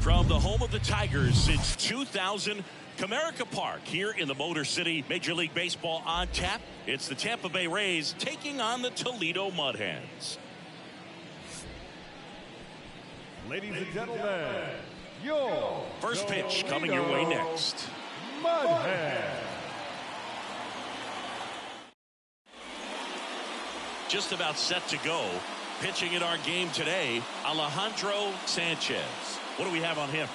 From the home of the Tigers since 2000, Comerica Park here in the Motor City. Major League Baseball on tap. It's the Tampa Bay Rays taking on the Toledo Mud Hens. Ladies and gentlemen, your first pitch coming your way next. Mud Hens. Just about set to go. Pitching in our game today, Alejandro Sanchez. What do we have on him?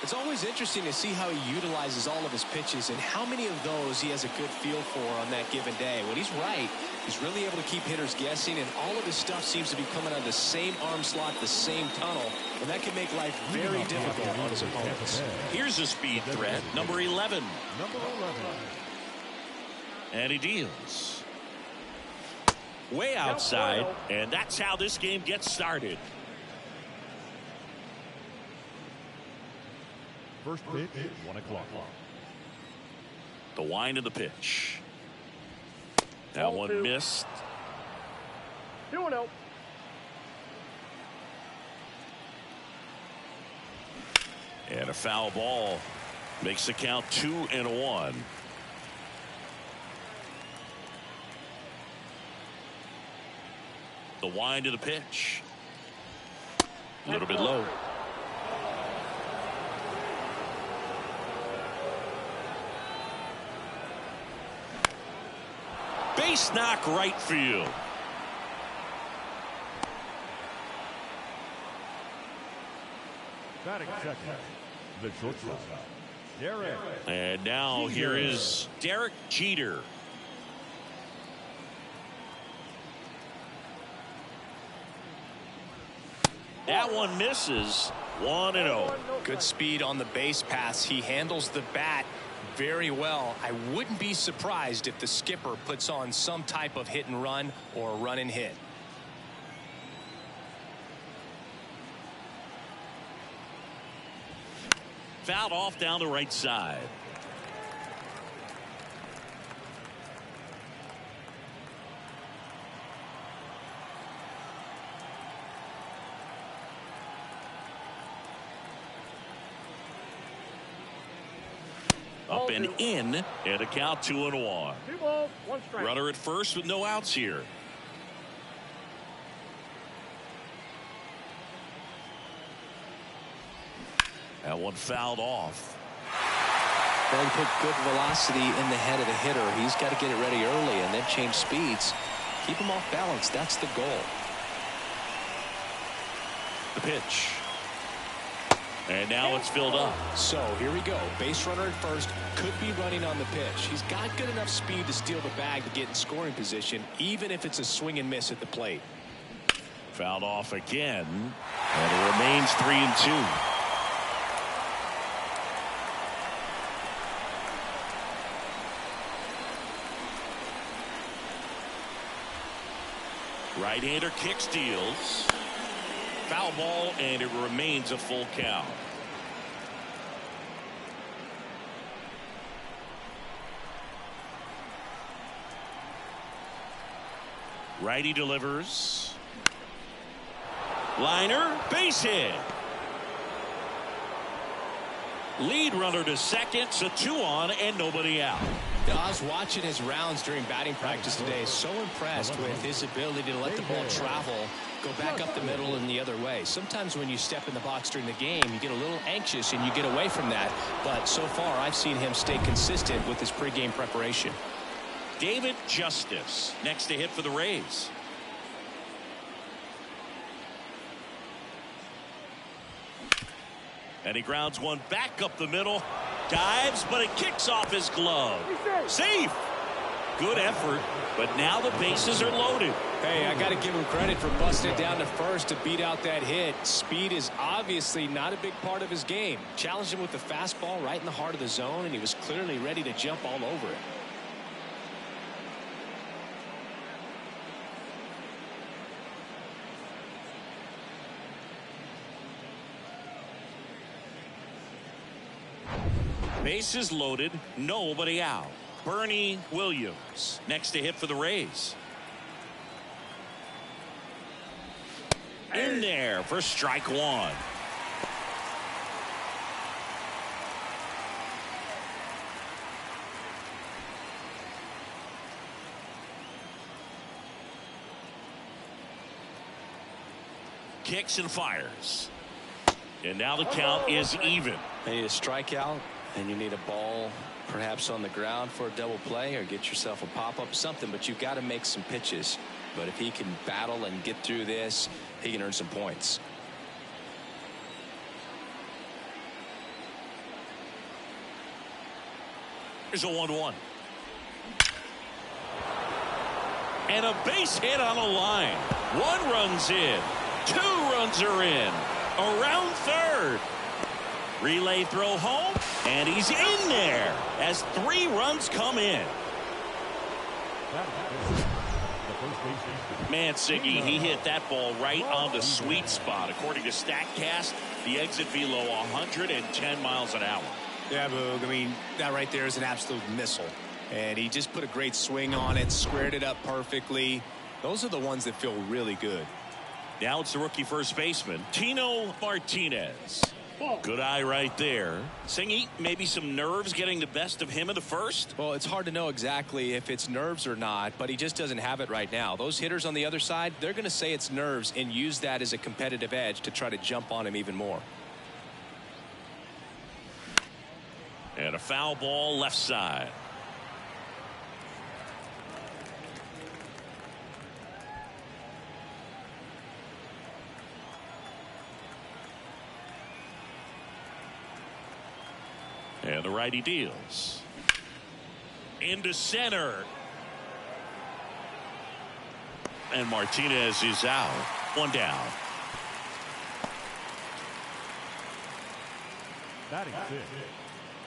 It's always interesting to see how he utilizes all of his pitches and how many of those he has a good feel for on that given day. When he's right, he's really able to keep hitters guessing, and all of his stuff seems to be coming out of the same arm slot, the same tunnel, and that can make life very difficult on his opponents. Here's a speed threat, number 11. And he deals. Way outside, and that's how this game gets started. First pitch, 1 o'clock. The wind of the pitch. That one missed. 2-0. And a foul ball makes the count 2-1. The wind of the pitch. A little bit low. Base knock right field. Batting second, the shortstop, Derek. And now here is Derek Jeter. That one misses. 1-0. Good speed on the base pass. He handles the bat very well. I wouldn't be surprised if the skipper puts on some type of hit and run or a run and hit. Fouled off down the right side. Up and in, and a count 2-1. 2 balls, 1 strike. Runner at first with no outs here. That one fouled off. Well, he put good velocity in the head of the hitter. He's got to get it ready early and then change speeds. Keep him off balance. That's the goal. The pitch. And now it's filled up. So here we go. Base runner at first, could be running on the pitch. He's got good enough speed to steal the bag to get in scoring position, even if it's a swing and miss at the plate. Fouled off again, and it remains 3-2. Right-hander kicks, deals. Foul ball, and it remains a full count. Righty delivers. Liner, base hit. Lead runner to second, so 2 on and nobody out. I was watching his rounds during batting practice today. So impressed with his ability to let the ball travel, go back up the middle and the other way. Sometimes when you step in the box during the game, you get a little anxious and you get away from that. But so far, I've seen him stay consistent with his pregame preparation. David Justice next to hit for the Rays. And he grounds one back up the middle. Dives, but it kicks off his glove. Safe. Good effort, but now the bases are loaded. Hey, I got to give him credit for busting it down to first to beat out that hit. Speed is obviously not a big part of his game. Challenged him with the fastball right in the heart of the zone, and he was clearly ready to jump all over it. Bases loaded, nobody out. Bernie Williams next to hit for the Rays. In there for strike 1. kicks and fires. And now the count is even. You need a strikeout, and you need a ball perhaps on the ground for a double play, or get yourself a pop-up, something, but you've got to make some pitches. But if he can battle and get through this, he can earn some points. Here's a 1-1. And a base hit on the line. 1 run's in. 2 runs are in. Around third. Relay throw home. And he's in there as 3 runs come in. Man, Siggy, he hit that ball right on the sweet spot. According to StatCast, the exit velo 110 miles an hour. Yeah, Boog. I mean, that right there is an absolute missile. And he just put a great swing on it, squared it up perfectly. Those are the ones that feel really good. Now it's the rookie first baseman, Tino Martinez. Good eye right there. Singy, maybe some nerves getting the best of him in the first? Well, it's hard to know exactly if it's nerves or not, but he just doesn't have it right now. Those hitters on the other side, they're going to say it's nerves and use that as a competitive edge to try to jump on him even more. And a foul ball left side. And the righty deals. Into center. And Martinez is out. 1 down. Batting 6,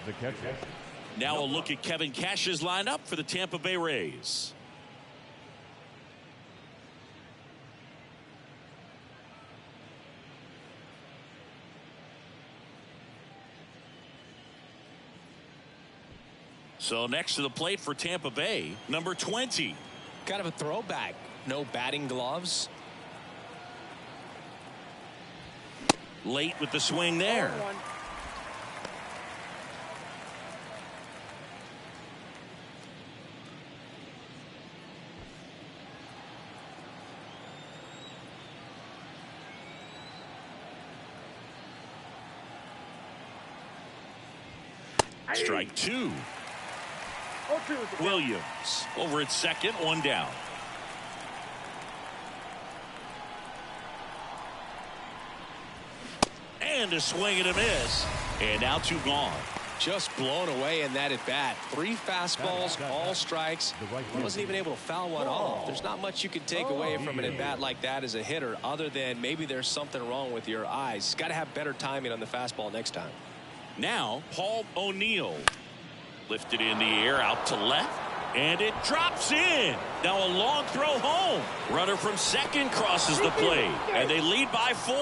the catcher. Now a look at Kevin Cash's lineup for the Tampa Bay Rays. So next to the plate for Tampa Bay, number 20. Kind of a throwback. No batting gloves. Late with the swing there. Strike 2. Williams over at second, 1 down. And a swing and a miss. And now 2 gone. Just blown away in that at bat. 3 fastballs, all strikes. He wasn't even able to foul one off. There's not much you can take away from an at bat like that as a hitter, other than maybe there's something wrong with your eyes. Got to have better timing on the fastball next time. Now Paul O'Neill lifted in the air out to left, and it drops in. Now a long throw home. Runner from second crosses the plate, and they lead by 4.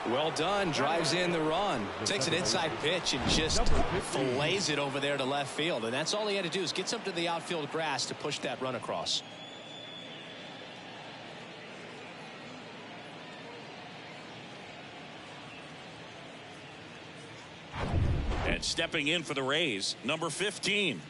Well done. Drives in the run. Takes an inside pitch and just fillets it over there to left field, and that's all he had to do is get something to the outfield grass to push that run across. And stepping in for the Rays, number 15.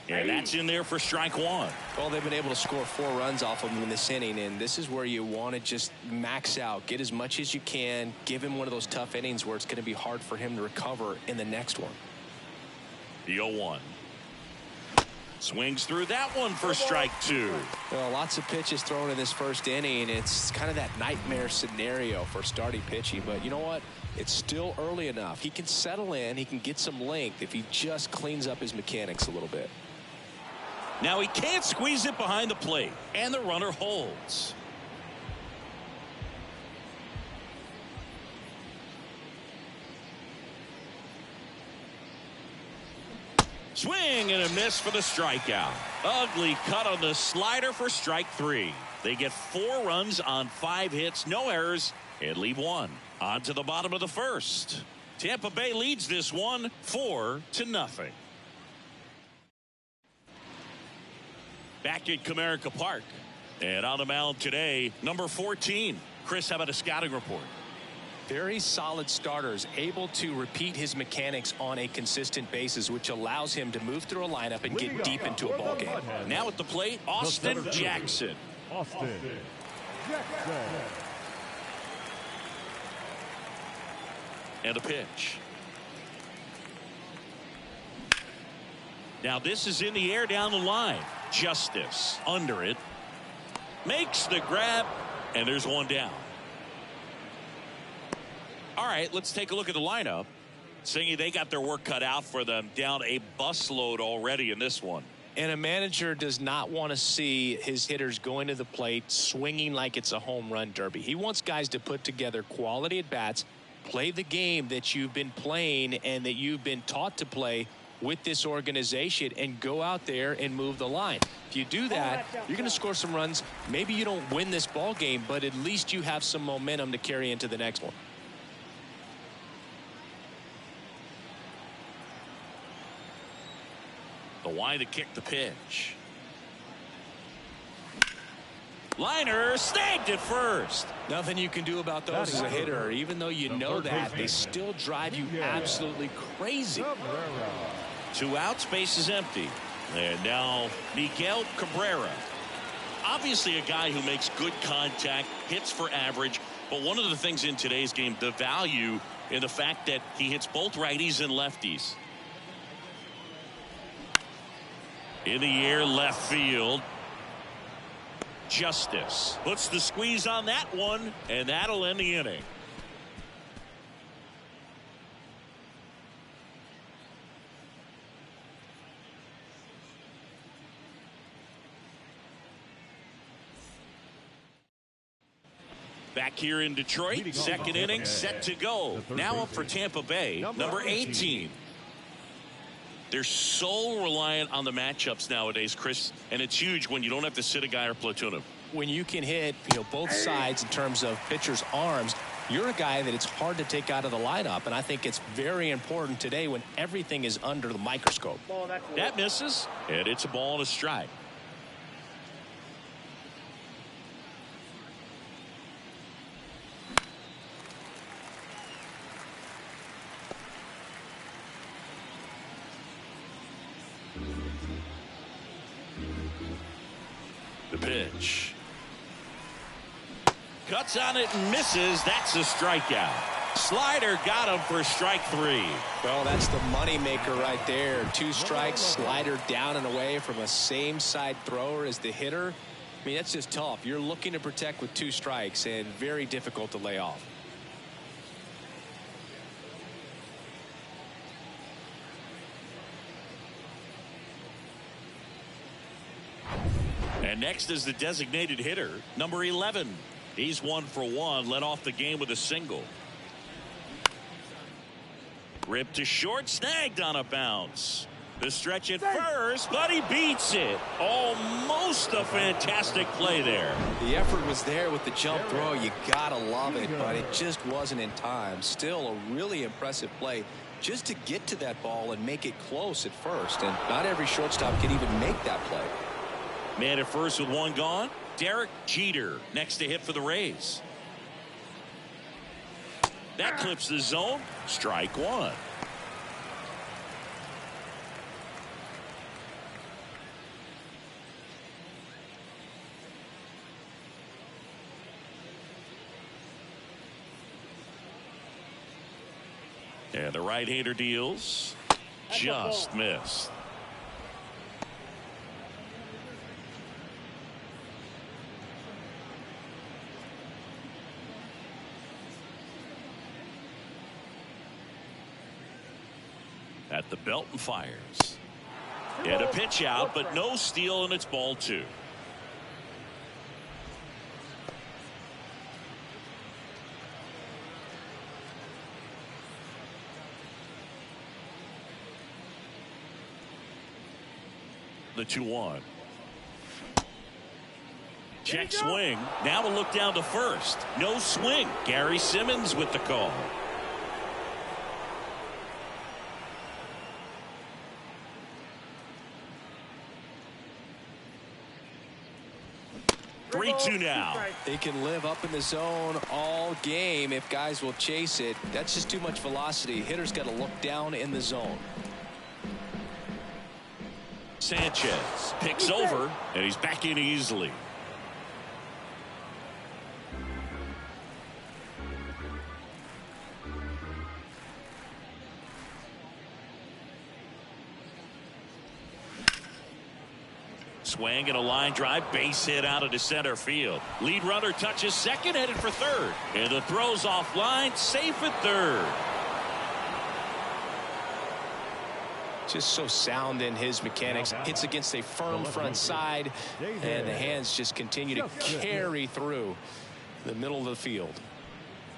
And that's in there for strike 1. Well, they've been able to score 4 runs off of him in this inning, and this is where you want to just max out, get as much as you can, give him one of those tough innings where it's going to be hard for him to recover in the next one. The 0-1. Swings through that one for strike 2. Well, lots of pitches thrown in this first inning. It's kind of that nightmare scenario for starting pitching, but you know what? It's still early enough. He can settle in. He can get some length if he just cleans up his mechanics a little bit. Now he can't squeeze it behind the plate, and the runner holds. Swing and a miss for the strikeout. Ugly cut on the slider for strike 3. They get 4 runs on 5 hits, no errors, and leave 1. On to the bottom of the first. Tampa Bay leads this one 4-0. Back at Comerica Park. And on the mound today, number 14. Chris, how about a scouting report? Very solid starters, able to repeat his mechanics on a consistent basis, which allows him to move through a lineup and get deep into a ball game. Now at the plate, Austin Jackson. Austin Jackson. And a pitch. Now this is in the air down the line. Justice under it. Makes the grab, and there's one down. All right, let's take a look at the lineup. Saying they got their work cut out for them, down a busload already in this one. And a manager does not want to see his hitters going to the plate swinging like it's a home run derby. He wants guys to put together quality at bats, play the game that you've been playing and that you've been taught to play with this organization, and go out there and move the line. If you do that, you're going to score some runs. Maybe you don't win this ball game, but at least you have some momentum to carry into the next one. The wind to kick the pitch. Liner snagged at first. Nothing you can do about those as a hitter. Even though you know that, they still drive you absolutely crazy. 2 outs, base is empty. And now Miguel Cabrera. Obviously a guy who makes good contact, hits for average. But one of the things in today's game, the value in the fact that he hits both righties and lefties. In the air, left field. Justice puts the squeeze on that one, and that'll end the inning. Back here in Detroit, second inning set to go. Now up for Tampa Bay, number 18. They're so reliant on the matchups nowadays, Chris, and it's huge when you don't have to sit a guy or platoon him. When you can hit, both sides in terms of pitchers' arms, you're a guy that it's hard to take out of the lineup, and I think it's very important today when everything is under the microscope. That misses, and it's a ball and a strike. The pitch. Cuts on it and misses. That's a strikeout. Slider got him for strike 3. Well, that's the money maker right there. 2 strikes, slider down and away from a same side thrower as the hitter. I mean, that's just tough. You're looking to protect with 2 strikes and very difficult to lay off. And next is the designated hitter, number 11. He's 1 for 1, led off the game with a single. Ripped to short, snagged on a bounce. The stretch at first, but he beats it. Almost a fantastic play there. The effort was there with the jump throw. You gotta love it, but it just wasn't in time. Still a really impressive play just to get to that ball and make it close at first. And not every shortstop can even make that play. Man at first with 1 gone. Derek Jeter next to hit for the Rays. That clips the zone. Strike 1. And the right-hander deals. Just missed. At the belt and fires. And a pitch out, but no steal, and it's ball 2. The 2-1. Check swing. Now a look down to first. No swing. Gary Simmons with the call. 3-2 now. They can live up in the zone all game if guys will chase it. That's just too much velocity. Hitter's got to look down in the zone. Sanchez picks over, and he's back in easily. Swing and a line drive, base hit out into center field. Lead runner touches second, headed for third. And the throw's offline, safe at third. Just so sound in his mechanics. Hits against a firm front side, and the hands just continue to carry through the middle of the field.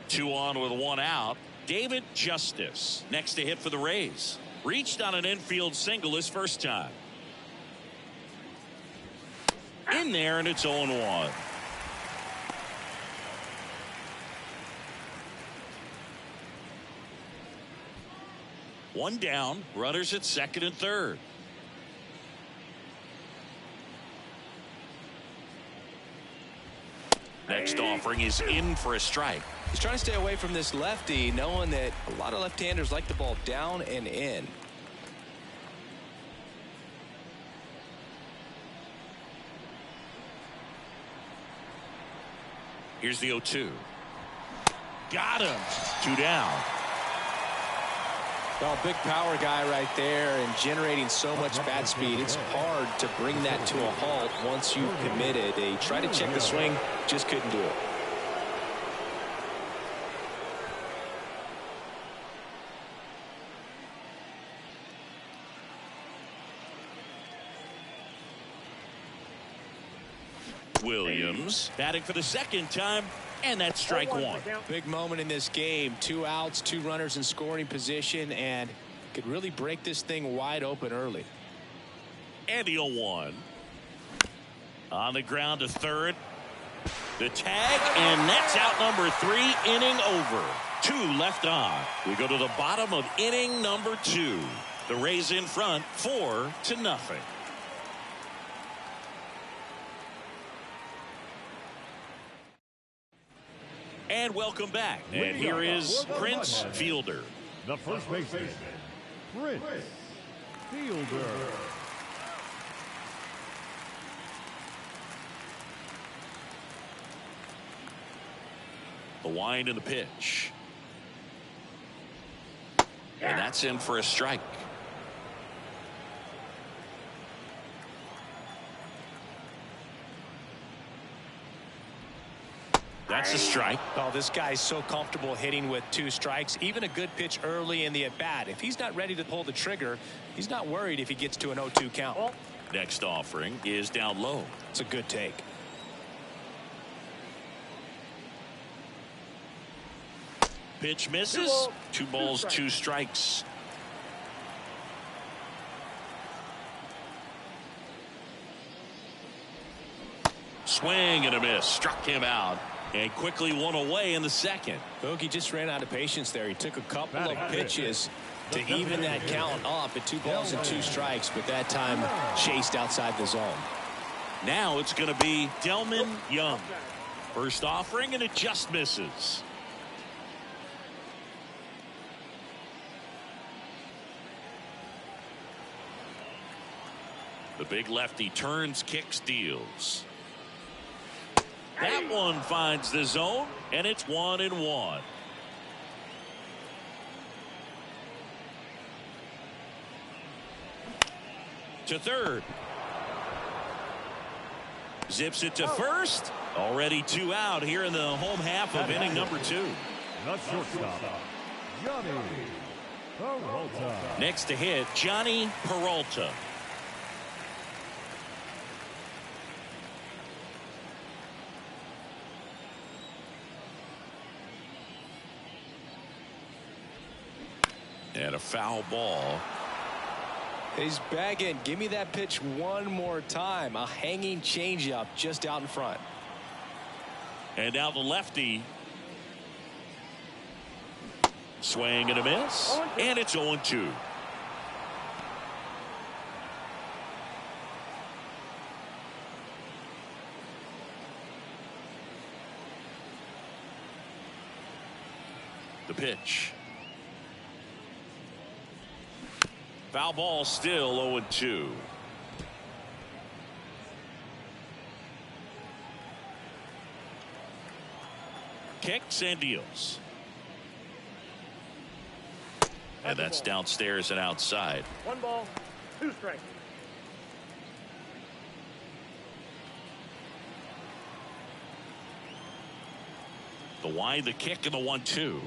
2 on with 1 out. David Justice next to hit for the Rays. Reached on an infield single his first time. In there, and it's 0-1. One down, runners at second and third. Next offering is in for a strike. He's trying to stay away from this lefty, knowing that a lot of left-handers like the ball down and in. Here's the 0-2. Got him. 2 down. Well, big power guy right there and generating so much bat speed. It's hard to bring that to a halt once you've committed. They tried to check the swing, just couldn't do it. Williams batting for the second time, and that's strike 1. Big moment in this game. 2 outs, 2 runners in scoring position, and could really break this thing wide open early. And the 0-1. On the ground to third. The tag, and that's out number 3, inning over. 2 left on. We go to the bottom of inning number 2. The Rays in front, 4-0. And welcome back. And here is Prince Fielder. The first baseman, Prince Fielder. The wind and the pitch. And that's in for a strike. That's a strike. Oh, this guy's so comfortable hitting with 2 strikes. Even a good pitch early in the at-bat. If he's not ready to pull the trigger, he's not worried if he gets to an 0-2 count. Next offering is down low. It's a good take. Pitch misses. 2 balls, 2 strikes. Swing and a miss. Struck him out. And quickly 1 away in the second. Bogey just ran out of patience there. He took a couple of pitches to even that count up at 2 balls and 2 strikes, but that time chased outside the zone. Now it's going to be Delman Young. First offering, and it just misses. The big lefty turns, kicks, deals. That one finds the zone, and it's 1-1. To third. Zips it to first. Already 2 out here in the home half of inning number 2. The shortstop, Johnny Peralta. Next to hit, Johnny Peralta. And a foul ball. He's begging. Give me that pitch one more time. A hanging changeup just out in front. And now the lefty. Swing and a miss. And it's 0-2. The pitch. Foul ball, still 0-2. Kicks and deals. And that's downstairs and outside. 1 ball, 2 strikes. The wide, the kick, and the 1-2.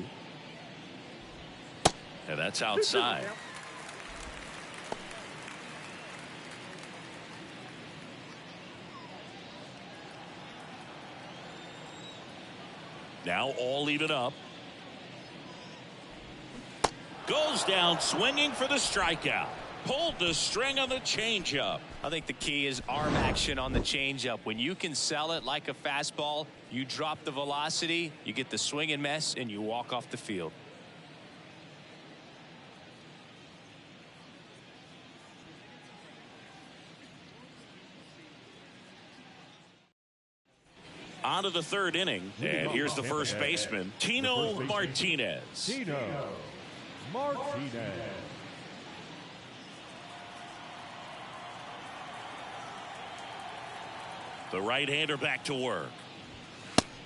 And that's outside. Now all even up. Goes down swinging for the strikeout. Pulled the string on the changeup. I think the key is arm action on the changeup. When you can sell it like a fastball, you drop the velocity, you get the swing and miss, and you walk off the field. On to the 3rd inning, and here's the first baseman, Tino Martinez. Tino Martinez. The right-hander back to work.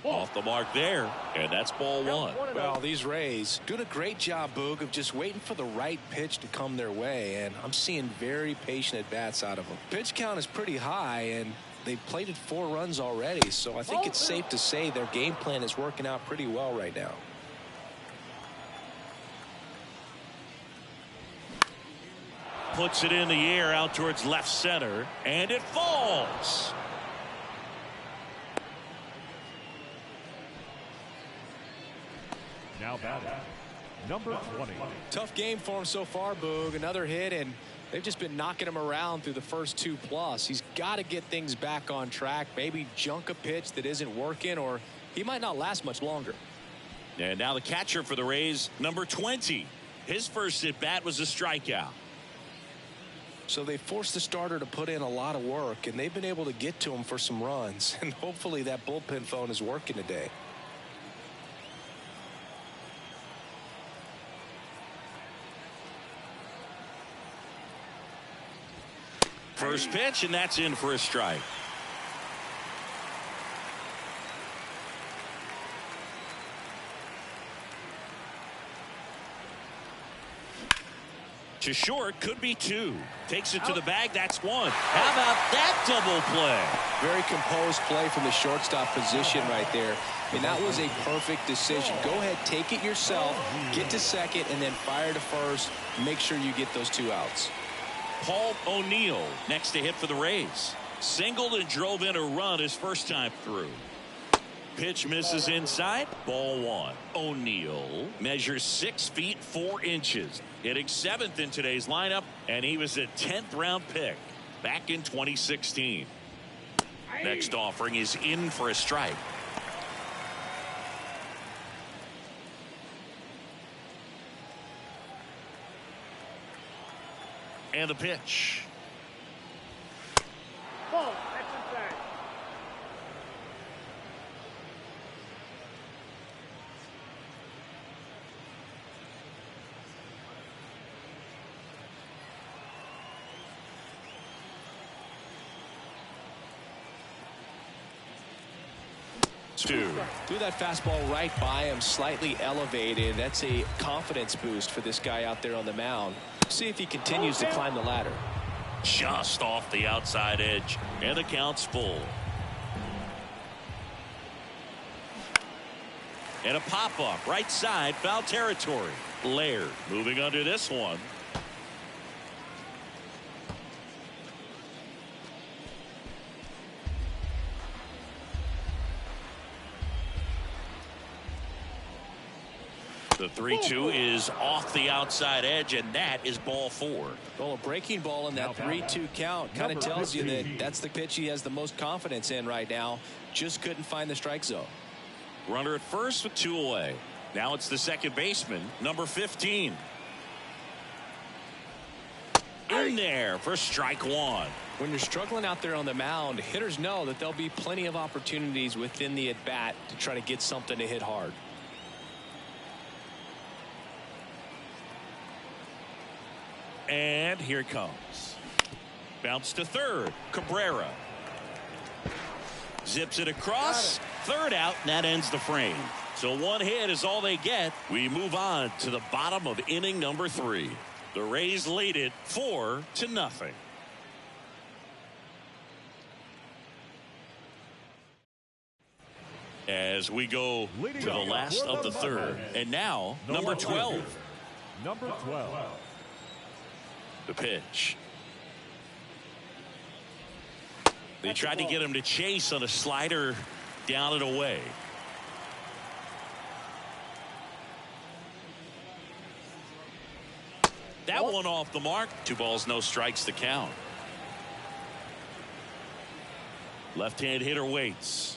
Off the mark there, and that's ball 1. Well, these Rays doing a great job, Boog, of just waiting for the right pitch to come their way, and I'm seeing very patient at-bats out of them. Pitch count is pretty high, and they've plated 4 runs already, so I think it's safe to say their game plan is working out pretty well right now. Puts it in the air out towards left center, and it falls. Now batting, number 20. Tough game for him so far, Boog. Another hit, and they've just been knocking him around through the first 2+. He's got to get things back on track, maybe junk a pitch that isn't working, or he might not last much longer. And now the catcher for the Rays, number 20. His first at-bat was a strikeout. So they forced the starter to put in a lot of work, and they've been able to get to him for some runs, and hopefully that bullpen phone is working today. First pitch, and that's in for a strike. To short, could be 2. Takes it to the bag, that's 1. How about that double play? Very composed play from the shortstop position right there. And that was a perfect decision. Go ahead, take it yourself, get to second, and then fire to first. Make sure you get those 2 outs. Paul O'Neill next to hit for the Rays. Singled and drove in a run his first time through. Pitch misses inside. Ball 1. O'Neill measures 6 feet 4 inches. Hitting 7th in today's lineup, and he was a 10th round pick back in 2016. Next offering is in for a strike. And the pitch. Ball, that's inside. Two. Threw that fastball right by him, slightly elevated. That's a confidence boost for this guy out there on the mound. See if he continues to climb the ladder. Just off the outside edge, and the count's full. And a pop-up right side, foul territory. Laird moving under this one. The 3-2 is off the outside edge, and that is ball 4. Well, a breaking ball in that 3-2 count kind of tells you that that's the pitch he has the most confidence in right now. Just couldn't find the strike zone. Runner at first with 2 away. Now it's the second baseman, number 15. In there for strike 1. When you're struggling out there on the mound, hitters know that there'll be plenty of opportunities within the at-bat to try to get something to hit hard. And here it comes. Bounce to third. Cabrera zips it across. Third out, and that ends the frame. So one hit is all they get. We move on to the bottom of inning number 3. The Rays lead it 4-0. As we go to the last of the third. And now, number 12. Number 12. The pitch. They tried to get him to chase on a slider down and away. That one off the mark. 2 balls, no strikes to count. Left-hand hitter waits.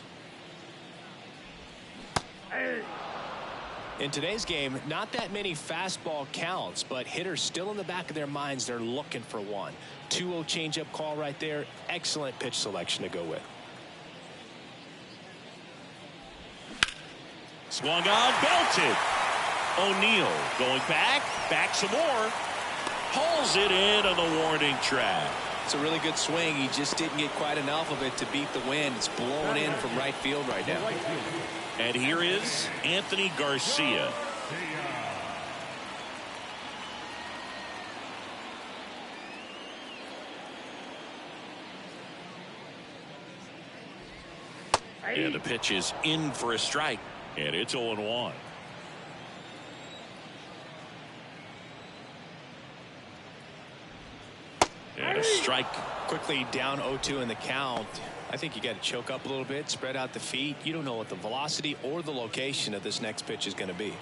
In today's game, not that many fastball counts, but hitters still in the back of their minds, they're looking for one. 2-0 changeup call right there. Excellent pitch selection to go with. Swung on, belted. O'Neill going back some more. Hauls it in on the warning track. It's a really good swing. He just didn't get quite enough of it to beat the wind. It's blowing in from right field right now. And here is Anthony Garcia. And the pitch is in for a strike. And it's 0-1. And a strike. Quickly down 0-2 in the count. I think you got to choke up a little bit, spread out the feet. You don't know what the velocity or the location of this next pitch is going to be.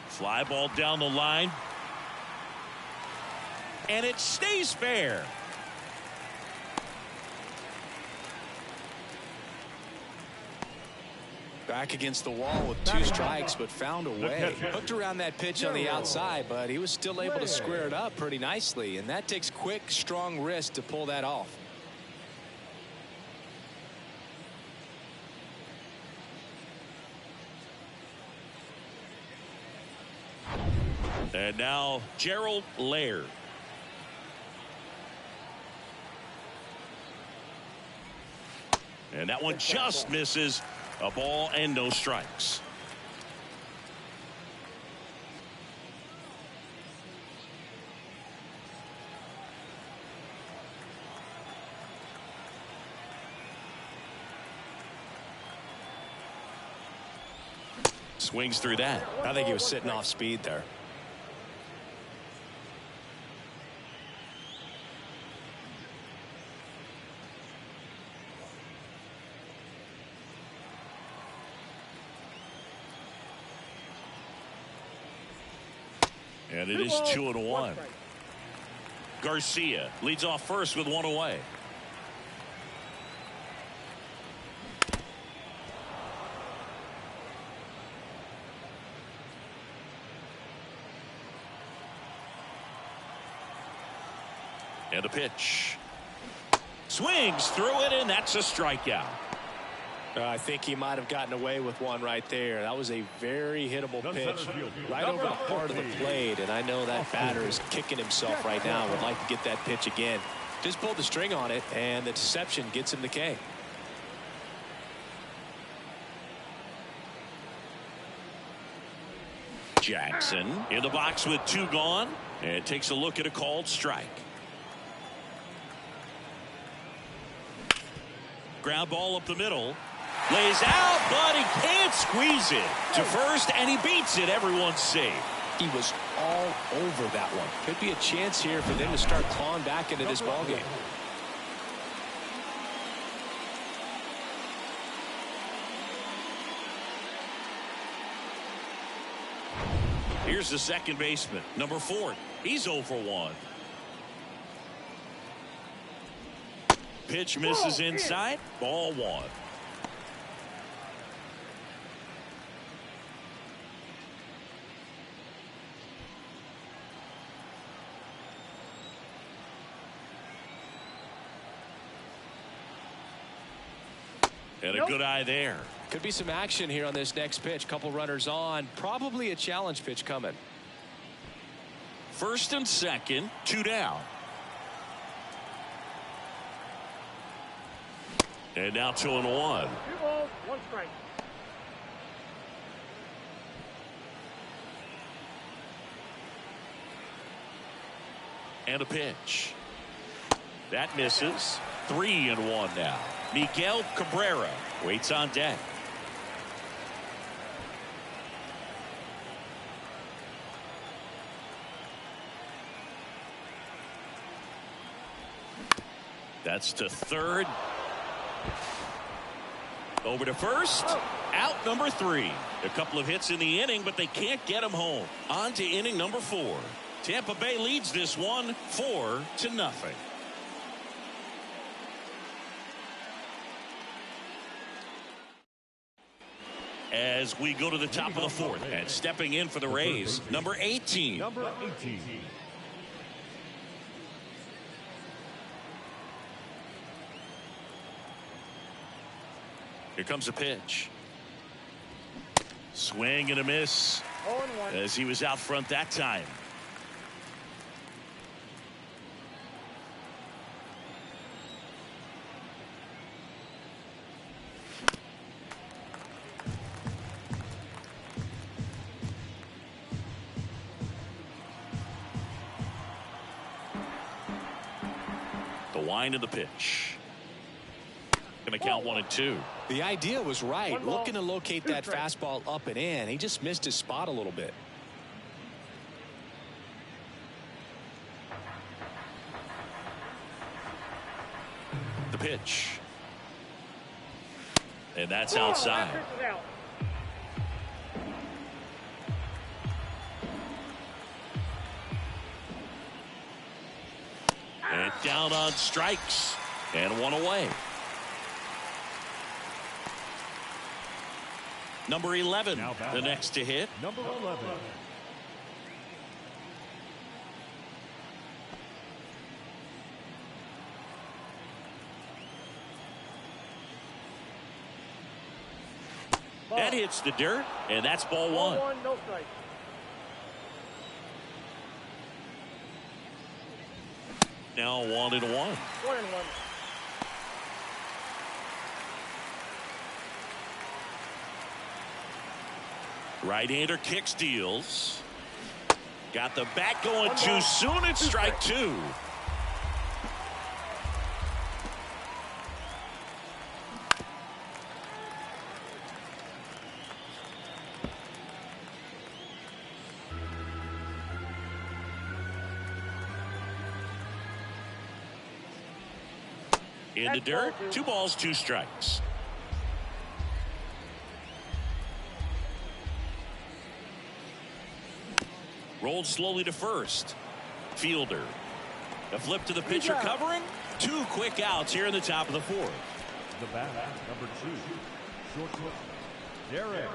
Fly ball down the line. And it stays fair. Back against the wall with 2 strikes, but found a way. Hooked around that pitch on the outside, but he was still able to square it up pretty nicely. And that takes quick, strong wrist to pull that off. And now Gerald Laird. And that one just misses. A ball and no strikes. Swings through that. I think he was sitting off speed there. And it is 2-1. Garcia leads off first with 1 away. And a pitch. Swings through it, and that's a strikeout. I think he might have gotten away with one right there. That was a very hittable pitch right over the heart of the plate, and I know that batter is kicking himself right now. Would like to get that pitch again. Just pulled the string on it, and the deception gets him the K. Jackson in the box with 2 gone, and takes a look at a called strike. Ground ball up the middle. Lays out, but he can't squeeze it to first, and he beats it. Everyone's safe. He was all over that one. Could be a chance here for them to start clawing back into this ballgame. Here's the second baseman, number 4. He's 0 for 1. Pitch misses inside. Ball 1. And a good eye there. Could be some action here on this next pitch. Couple runners on. Probably a challenge pitch coming. First and second, 2 down. And now 2-1. 2 balls, 1 strike. And a pitch. That misses. 3-1 now. Miguel Cabrera waits on deck. That's to third. Over to first. Out number 3. A couple of hits in the inning, but they can't get him home. On to inning number 4. Tampa Bay leads this one 4-0. As we go to the top of the 4th, and stepping in for the Rays, number 18. Number 18. Here comes a pitch. Swing and a miss 0-1. as he was out front that time. The wind of the pitch. Going to count 1-2. The idea was right. 1 ball, Looking to locate 2 that strikes. fastball up and in. He just missed his spot a little bit. The pitch. And that's outside. That pitch is out. And down on strikes. And 1 away. Number 11, Now back. the next to hit. Number 11. That hits the dirt, and that's ball 1. 1, no strike. Now 1-1. 1-1. Right-hander kick steals. Got the bat going too soon. It's strike 2. In the dirt, 2 balls, 2 strikes. Rolled slowly to first. Fielder. A flip to the pitcher covering. 2 quick outs here in the top of the 4th. The bat, number 2. Shortstop, Derek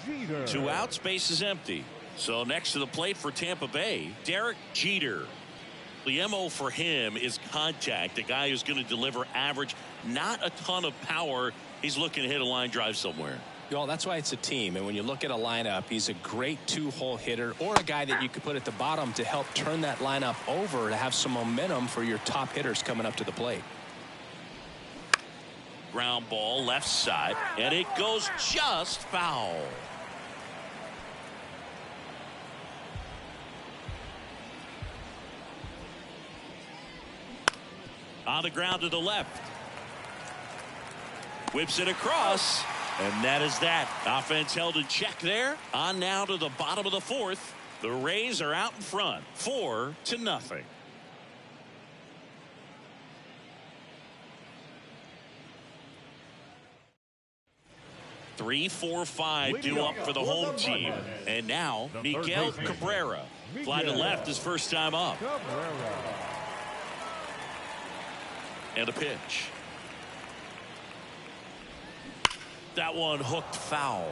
Jeter. 2 outs, base is empty. So next to the plate for Tampa Bay, Derek Jeter. The MO for him is contact. A guy who's going to deliver average, not a ton of power. He's looking to hit a line drive somewhere. Well, that's why it's a team. And when you look at a lineup, he's a great 2-hole hitter or a guy that you could put at the bottom to help turn that lineup over to have some momentum for your top hitters coming up to the plate. Ground ball left side, and it goes just foul. On the ground to the left. Whips it across. And that is that. Offense held in check there. On now to the bottom of the 4th. The Rays are out in front. 4-0. 3, 4, 5 due up for the home team. And now Miguel Cabrera. Fly to left his first time up. And a pitch. That one hooked foul.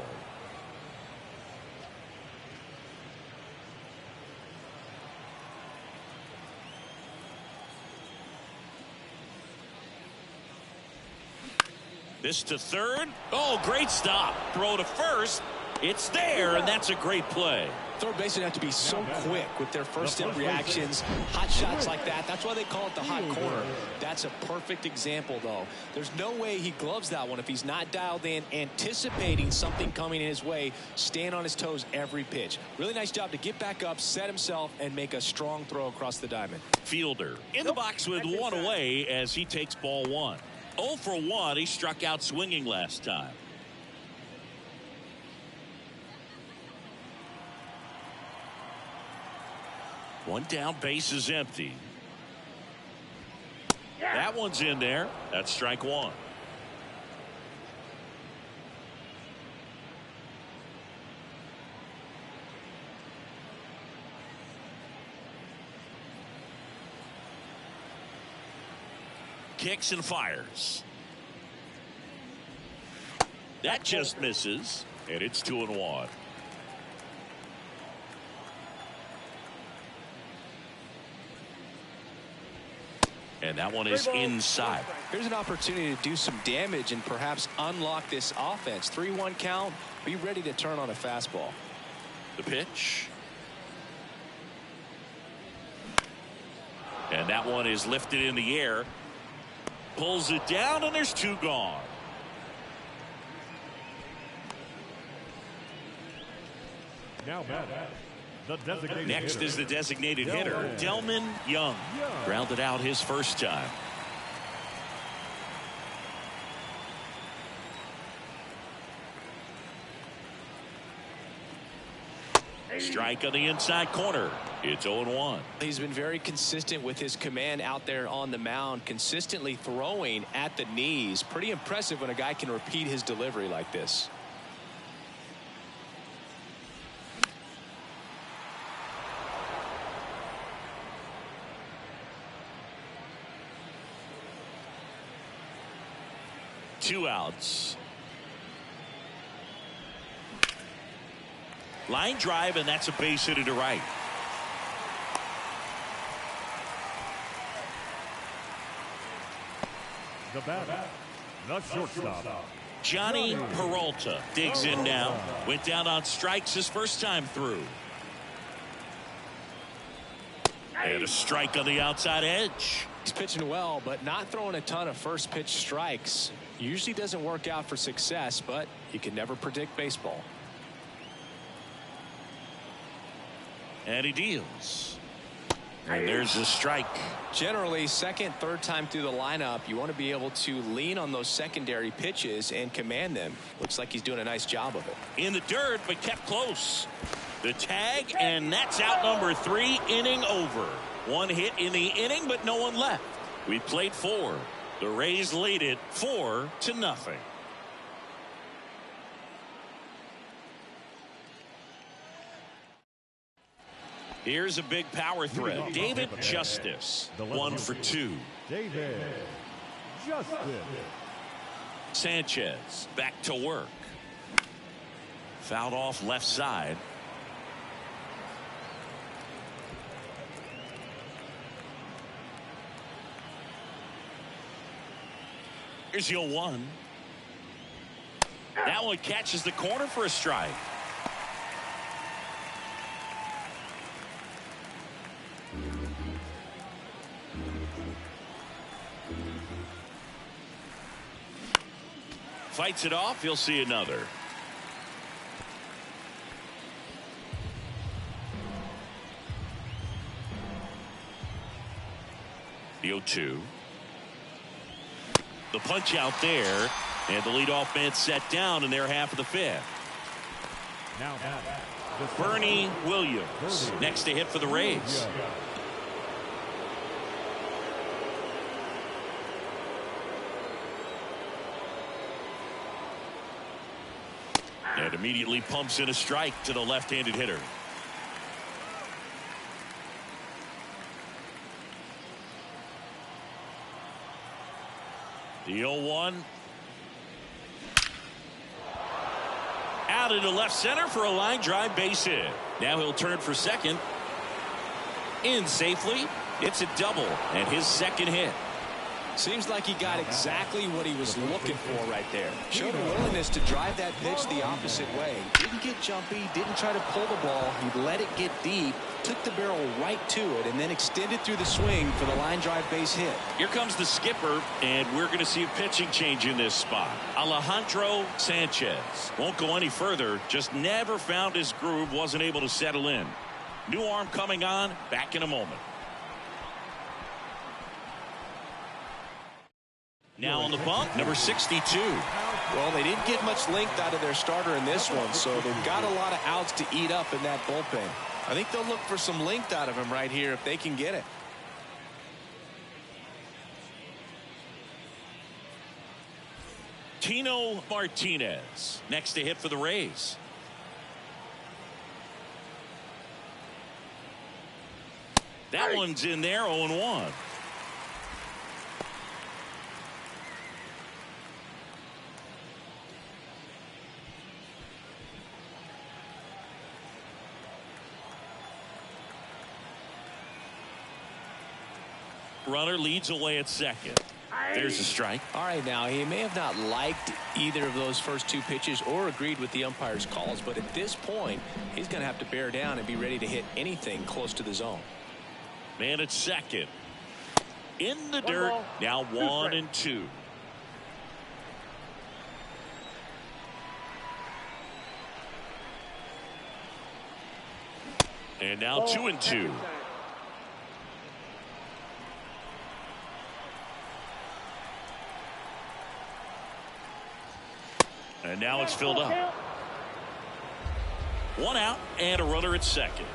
This to third. Oh, great stop. Throw to first. It's there, and that's a great play. Third basemen have to be so quick with their first step reactions. Hot shots like that. That's why they call it the hot corner. That's a perfect example, though. There's no way he gloves that one if he's not dialed in, anticipating something coming in his way, staying on his toes every pitch. Really nice job to get back up, set himself, and make a strong throw across the diamond. Fielder in the box with one away as he takes ball one. 0 for 1. He struck out swinging last time. One down, base is empty. That one's in there. That's strike one. Kicks and fires. That just misses, and it's 2-1. And that one is inside. Here's an opportunity to do some damage and perhaps unlock this offense. 3-1 count. Be ready to turn on a fastball. The pitch. And that one is lifted in the air. Pulls it down, and there's two gone. Now back. Next is the designated hitter, Delman Young. Grounded out his first time. Strike on the inside corner. It's 0-1. He's been very consistent with his command out there on the mound, consistently throwing at the knees. Pretty impressive when a guy can repeat his delivery like this. Two outs. Line drive, and that's a base hit to right. The batter, the shortstop, Johnny Peralta digs in now. Went down on strikes his first time through. And a strike on the outside edge. He's pitching well, but not throwing a ton of first pitch strikes. Usually doesn't work out for success, but you can never predict baseball. And he deals. And there's a strike. Generally, second, third time through the lineup, you want to be able to lean on those secondary pitches and command them. Looks like he's doing a nice job of it. In the dirt, but kept close. The tag, and that's out number 3, inning over. One hit in the inning, but no one left. We played 4. The Rays lead it 4-0. Here's a big power threat. David Justice, 1 for 2. David Justice. Sanchez back to work. Fouled off left side. Here's the 0-1. That one catches the corner for a strike. Fights it off. You'll see another. The 0-2. The punch out there, and the leadoff man set down in their half of the 5th. Now Bernie Williams next to hit for the Rays. And immediately pumps in a strike to the left-handed hitter. The 0-1. Out into left center for a line drive base hit. Now he'll turn for second. In safely. It's a double and his second hit. Seems like he got exactly what he was looking for right there. Showed a willingness to drive that pitch the opposite way. Didn't get jumpy, didn't try to pull the ball. He let it get deep, took the barrel right to it, and then extended through the swing for the line drive base hit. Here comes the skipper, and we're going to see a pitching change in this spot. Alejandro Sanchez won't go any further, just never found his groove, wasn't able to settle in. New arm coming on, back in a moment. Now on the bump, number 62. Well, they didn't get much length out of their starter in this one, so they've got a lot of outs to eat up in that bullpen. I think they'll look for some length out of him right here if they can get it. Tino Martinez next to hit for the Rays. That one's in there, 0-1. Runner leads away at second. There's a strike. All right, now he may have not liked either of those first two pitches or agreed with the umpire's calls, but at this point he's going to have to bear down and be ready to hit anything close to the zone. Man at second. In the dirt. Now 1-2. And now 2-2. And now it's filled up. One out and a runner at second.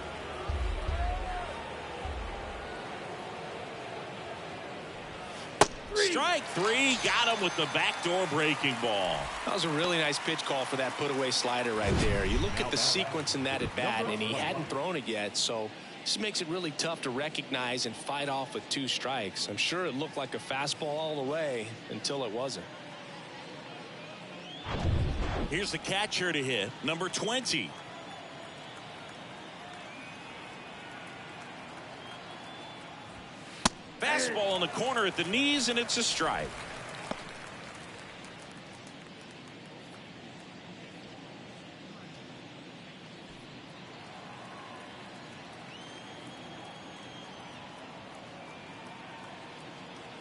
Strike three. Got him with the backdoor breaking ball. That was a really nice pitch call for that put away slider right there. You look at the sequence in that at bat, and he hadn't thrown it yet, so this makes it really tough to recognize and fight off with two strikes. I'm sure it looked like a fastball all the way until it wasn't. Here's the catcher to hit, number 20. Fastball in the corner at the knees, and it's a strike.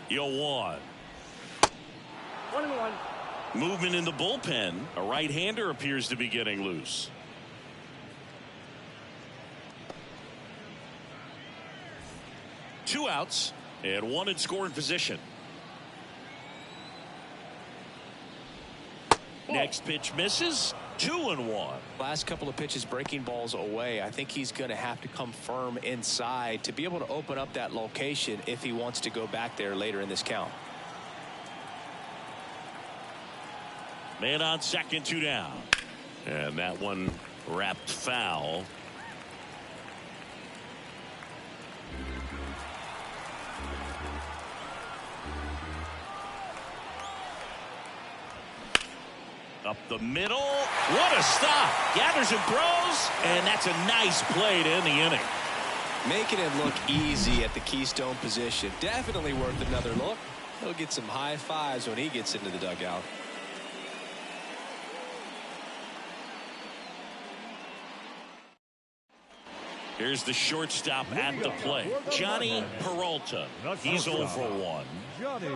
Yo, 1. 1-1. Movement in the bullpen. A right-hander appears to be getting loose. Two outs and one in scoring position. Next pitch misses. 2-1. Last couple of pitches breaking balls away. I think he's going to have to come firm inside to be able to open up that location if he wants to go back there later in this count. Man on second, 2 down. And that one wrapped foul. Up the middle. What a stop. Gathers and throws. And that's a nice play to end the inning. Making it look easy at the keystone position. Definitely worth another look. He'll get some high fives when he gets into the dugout. Here's the shortstop at the plate, Johnny Peralta. He's 0 for 1. Johnny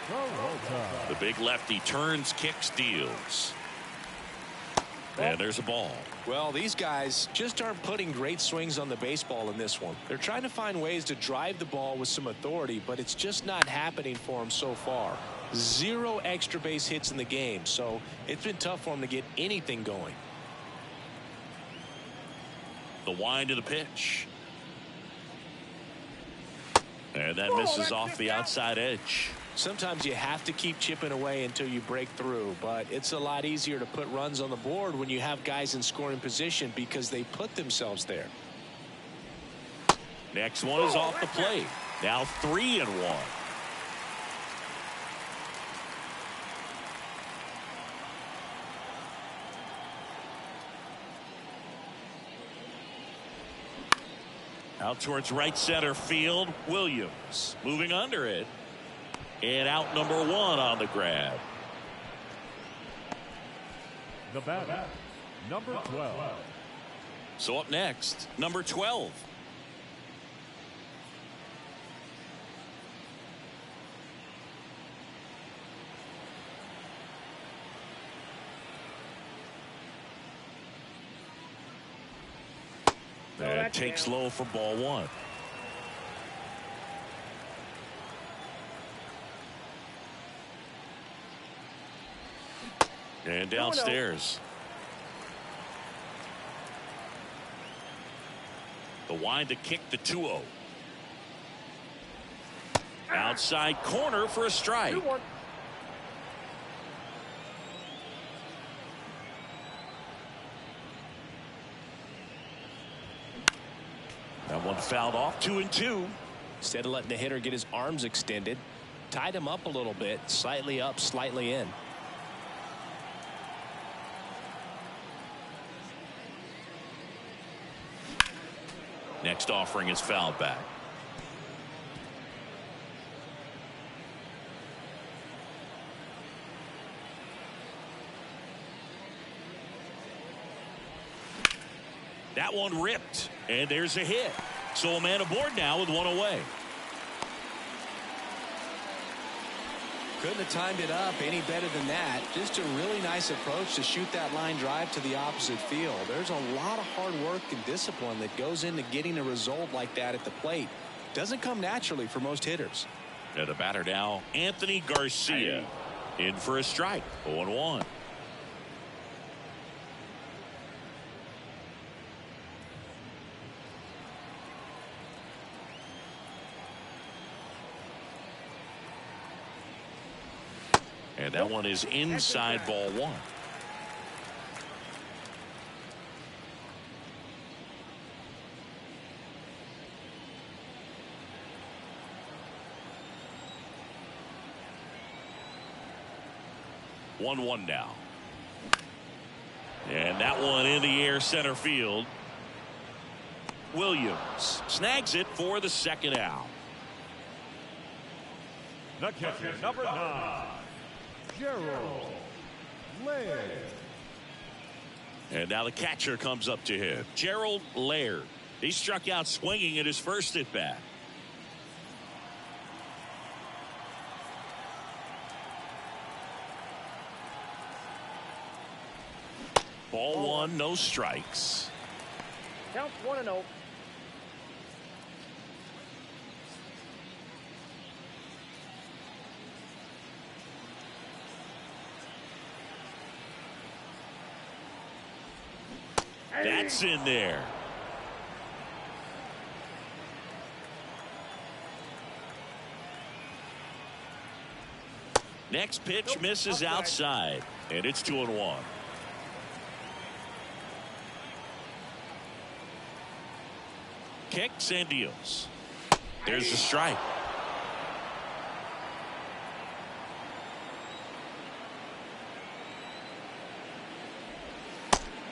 Peralta. The big lefty turns, kicks, deals. And there's a ball. Well, these guys just aren't putting great swings on the baseball in this one. They're trying to find ways to drive the ball with some authority, but it's just not happening for them so far. 0 extra base hits in the game, so it's been tough for them to get anything going. The wind of the pitch. And that misses off the outside edge. Sometimes you have to keep chipping away until you break through, but it's a lot easier to put runs on the board when you have guys in scoring position because they put themselves there. Next one is off the plate. Now 3-1. Out towards right center field. Williams moving under it. And out number 1 on the grab. The batter, number 12. So up next, number 12. And takes low for ball 1. And downstairs. The wind to kick the 2-0. Outside corner for a strike. That one fouled off. 2-2. Instead of letting the hitter get his arms extended, tied him up a little bit, slightly up, slightly in. Next offering is fouled back. That one ripped, and there's a hit. So a man aboard now with 1 away. Couldn't have timed it up any better than that. Just a really nice approach to shoot that line drive to the opposite field. There's a lot of hard work and discipline that goes into getting a result like that at the plate. Doesn't come naturally for most hitters. Now the batter now, Anthony Garcia, in for a strike. 0-1. And that one is inside ball 1. One now. And that one in the air center field. Williams snags it for the second out. The catcher, number 9. Gerald Laird. And now the catcher comes up to him. Gerald Laird. He struck out swinging at his first at bat. Ball 1, no strikes. Count 1-0. That's in there. Next pitch misses outside, and it's 2-1. Kicks and deals. There's the strike.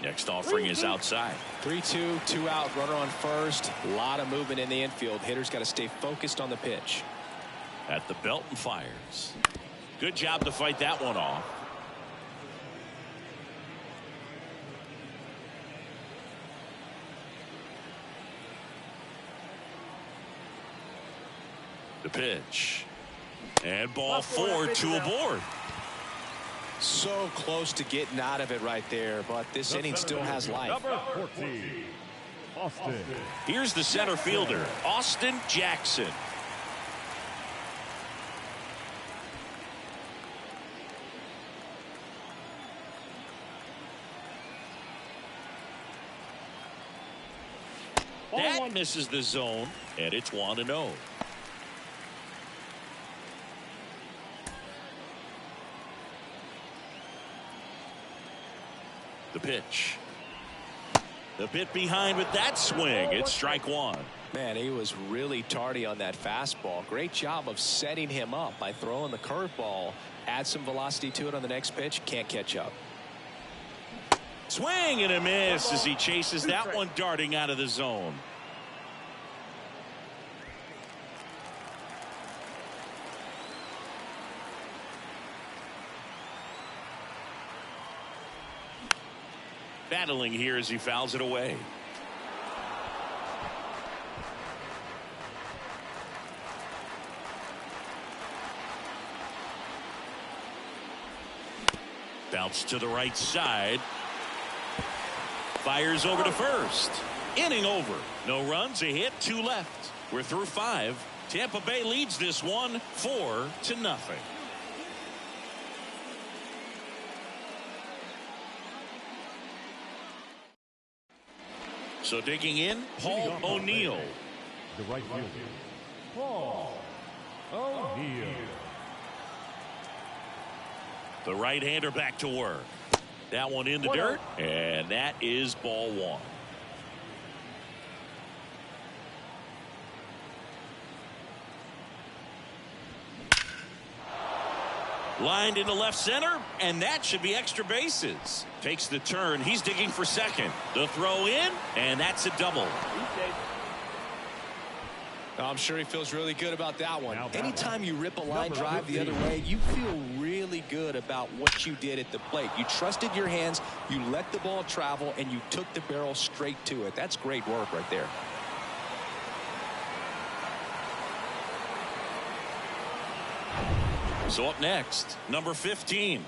Next offering is outside. 3-2, 2 out, runner on first. A lot of movement in the infield. Hitter's got to stay focused on the pitch. At the belt and fires. Good job to fight that one off. The pitch. And ball 4, 2 aboard. So close to getting out of it right there, but this inning still has life. Number 14, Austin. Here's the center fielder, Austin Jackson. That misses the zone, and it's 1-0. The pitch. The bit behind with that swing. It's strike 1. Man, he was really tardy on that fastball. Great job of setting him up by throwing the curveball. Add some velocity to it on the next pitch. Can't catch up. Swing and a miss as he chases that one darting out of the zone. Battling here as he fouls it away. Bounce to the right side. Fires over to first. Inning over. No runs, a hit, 2 left. We're through 5. Tampa Bay leads this one 4-0. So digging in, Paul O'Neill. The right fielder, Paul O'Neill. The right-hander back to work. That one in the dirt, and that is ball 1. Lined into left center, and that should be extra bases. Takes the turn. He's digging for second. The throw in, and that's a double. I'm sure he feels really good about that one. Anytime you rip a line drive the other way, you feel really good about what you did at the plate. You trusted your hands, you let the ball travel, and you took the barrel straight to it. That's great work right there. So up next, number 15.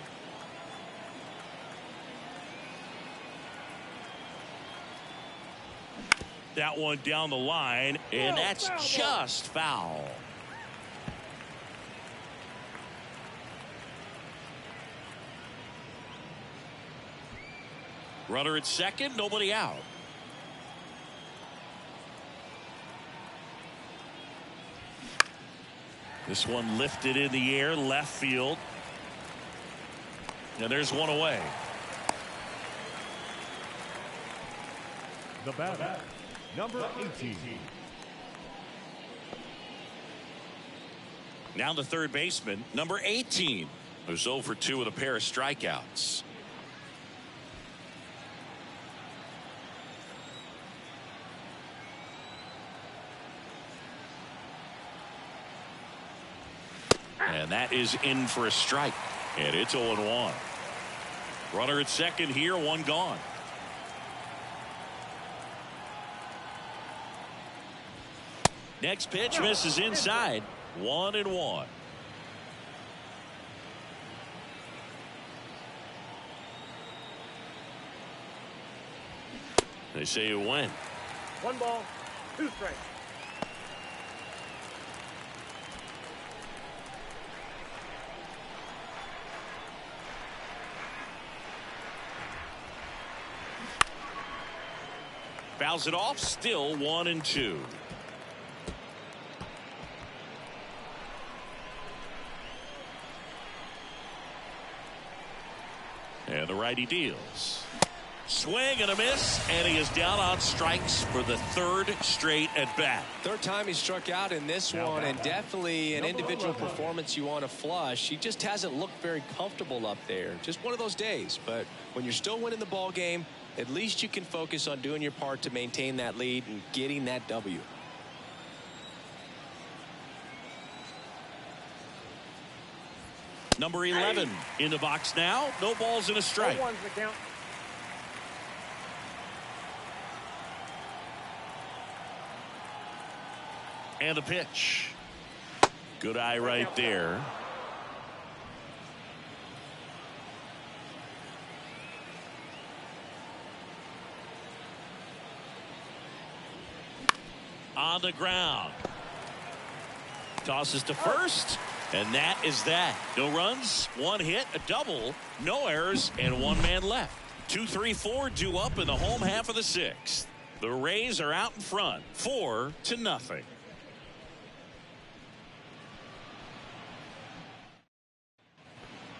That one down the line, and that's just foul. Runner at second, nobody out. This one lifted in the air, left field. And there's one away. The batter, number 18. Now the third baseman, number 18, who's 0 for 2 with a pair of strikeouts. And that is in for a strike. And it's 0-1. Runner at second here, one gone. Next pitch misses inside. 1-1. They say you win. 1 ball, 2 strikes. Fouls it off, still 1-2. And the righty deals. Swing and a miss, and he is down on strikes for the 3rd straight at bat. 3rd time he struck out in this one, and definitely an individual performance you want to flush. He just hasn't looked very comfortable up there. Just one of those days. But when you're still winning the ball game, at least you can focus on doing your part to maintain that lead and getting that W. Number 11 in the box now. No balls and a strike. 0-1's the count. And the pitch. Good eye right there. On the ground. Tosses to first. And that is that. No runs, 1 hit, a double, no errors, and 1 man left. 2-3-4 due up in the home half of the 6th. The Rays are out in front, 4-0.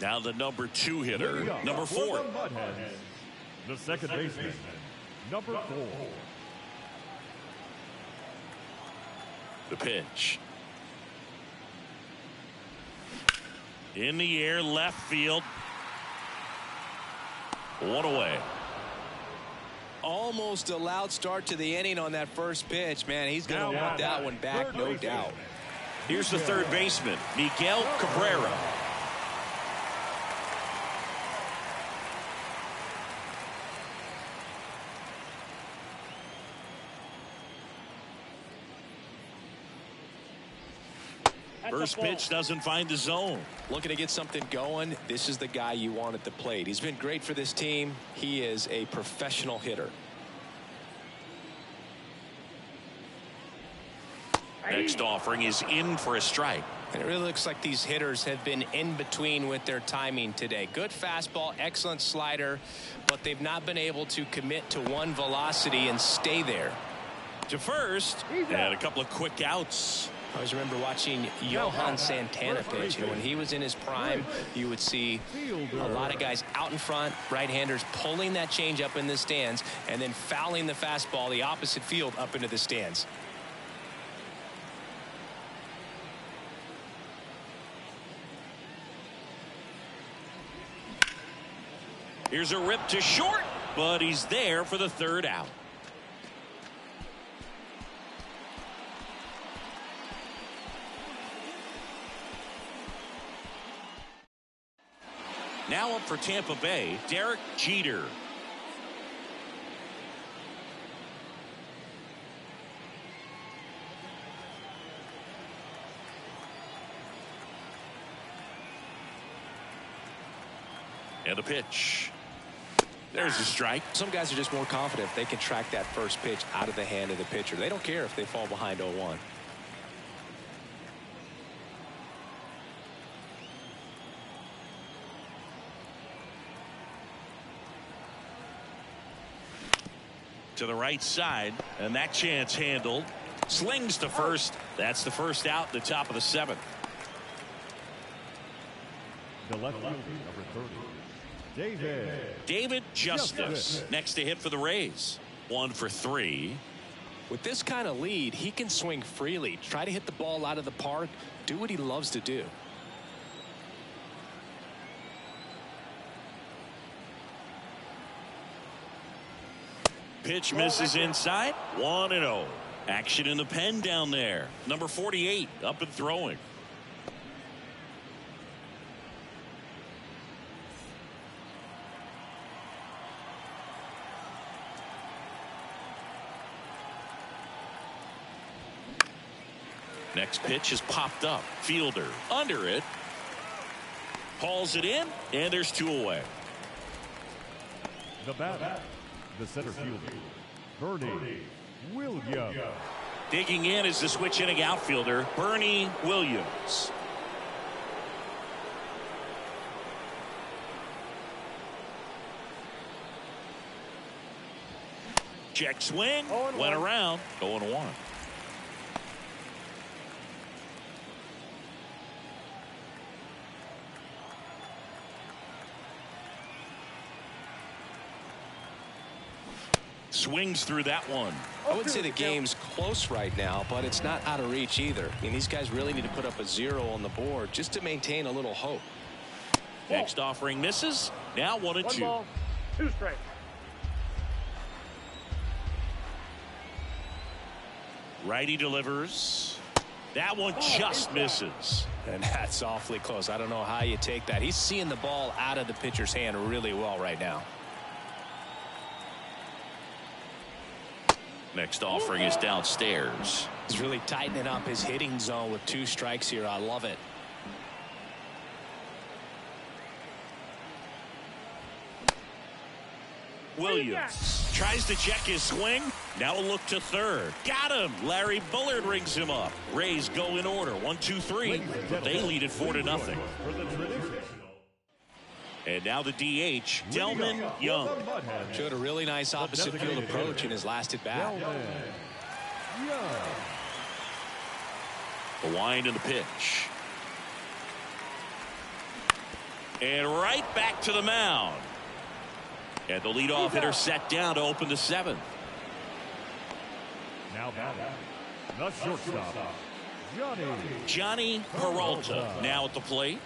Now the number 2 hitter, number 4. The second baseman, number 4. The pitch. In the air, left field. 1 away. Almost a loud start to the inning on that first pitch. Man, he's going to want that one back, no doubt. Here's the third baseman, Miguel Cabrera. First pitch doesn't find the zone. Looking to get something going. This is the guy you want at the plate. He's been great for this team. He is a professional hitter. Next offering is in for a strike. And it really looks like these hitters have been in between with their timing today. Good fastball, excellent slider, but they've not been able to commit to one velocity and stay there. To first, and a couple of quick outs. I always remember watching Johan Santana pitch, and when he was in his prime, you would see a lot of guys out in front, right-handers pulling that change up in the stands, and then fouling the fastball the opposite field up into the stands. Here's a rip to short, but he's there for the third out. Now up for Tampa Bay, Derek Jeter. And a pitch. There's a strike. Some guys are just more confident if they can track that first pitch out of the hand of the pitcher. They don't care if they fall behind 0-1. To the right side, and that chance handled. Slings to first. That's the first out, the top of the seventh. The left fielder, number 30, David Justice. Next to hit for the Rays. 1 for 3. With this kind of lead, he can swing freely, try to hit the ball out of the park, do what he loves to do. Pitch misses inside. 1-0. Action in the pen down there. Number 48 up and throwing. Next pitch is popped up. Fielder under it. Hauls it in, and there's 2 away. The batter, the center fielder, Bernie Williams. Digging in is the switch inning outfielder, Bernie Williams. Check swing, went around, 0-1. Swings through that one. I would say the game's close right now, but it's not out of reach either. I mean, these guys really need to put up a 0 on the board just to maintain a little hope. Next offering misses. Now 1-2. 1 ball, 2 strikes. Righty delivers. That one just misses. And that's awfully close. I don't know how you take that. He's seeing the ball out of the pitcher's hand really well right now. Next offering is downstairs. He's really tightening up his hitting zone with 2 strikes here. I love it. Williams tries to check his swing. Now a look to third. Got him. Larry Bullard rings him up. Rays go in order. 1-2-3. They lead it 4-0. And now the DH, Delman Young. Showed a really nice opposite field approach in his last at bat. The wind and the pitch. And right back to the mound. And the leadoff hitter set down to open the 7th. Now batting, the shortstop, Johnny Peralta now at the plate.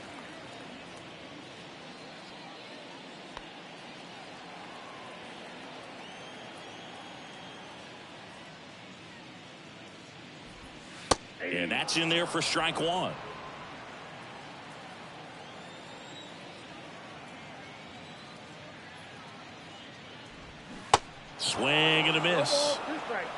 And that's in there for strike 1. Swing and a miss. 2 strikes. 2 strikes. 2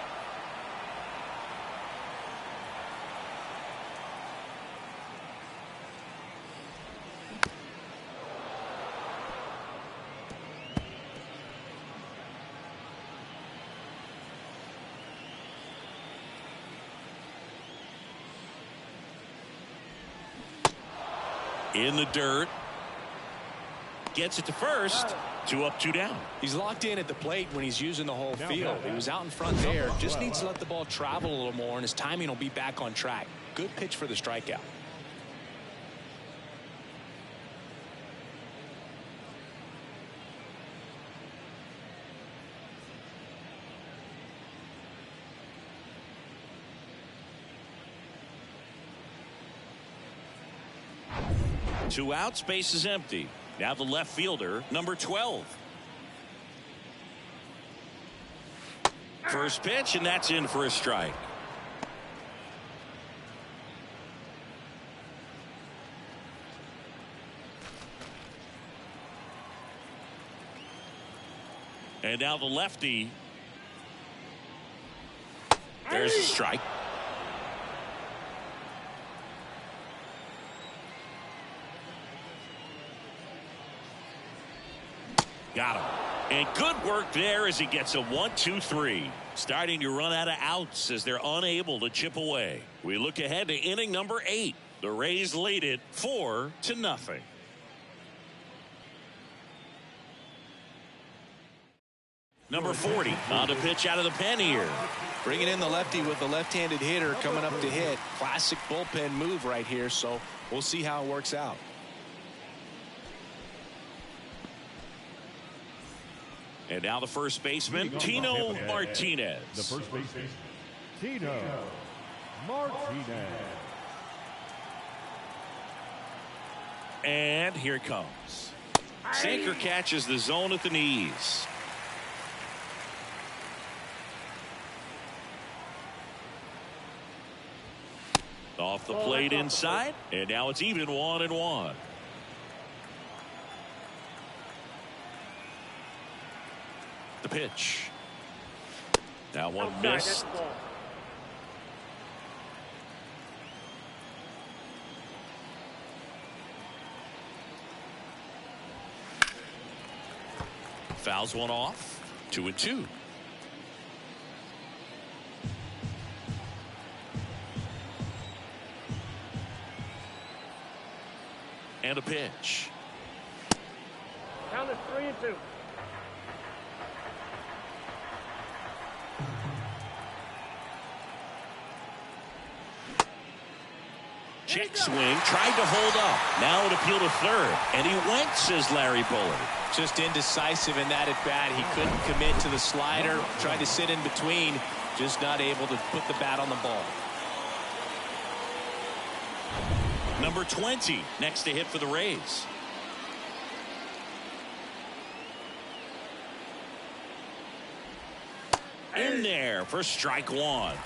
In the dirt. Gets it to first. 2 up, 2 down. He's locked in at the plate when he's using the whole field. He was out in front there. Just needs to let the ball travel a little more, and his timing will be back on track. Good pitch for the strikeout. Two outs, base is empty. Now the left fielder, number 12. First pitch, and that's in for a strike. And now the lefty. There's a strike. Got him. And good work there as he gets a 1-2-3. Starting to run out of outs as they're unable to chip away. We look ahead to inning number 8. The Rays lead it 4-0. Number 40 on the pitch out of the pen here. Bringing in the lefty with the left-handed hitter coming up to hit. Classic bullpen move right here, so we'll see how it works out. And now the first baseman, Tino Martinez. The first baseman, Tino Martinez. And here it comes. Sinker catches the zone at the knees. Off the plate inside, and now it's even 1-1. The pitch. Now one missed. Fouls one off. 2-2. And a pitch. Count is 3-2. Check swing, tried to hold up. Now it appealed to third, and he went, says Larry Bullard. Just indecisive in that at bat. He couldn't commit to the slider. Tried to sit in between. Just not able to put the bat on the ball. Number 20 next to hit for the Rays. In there for strike one.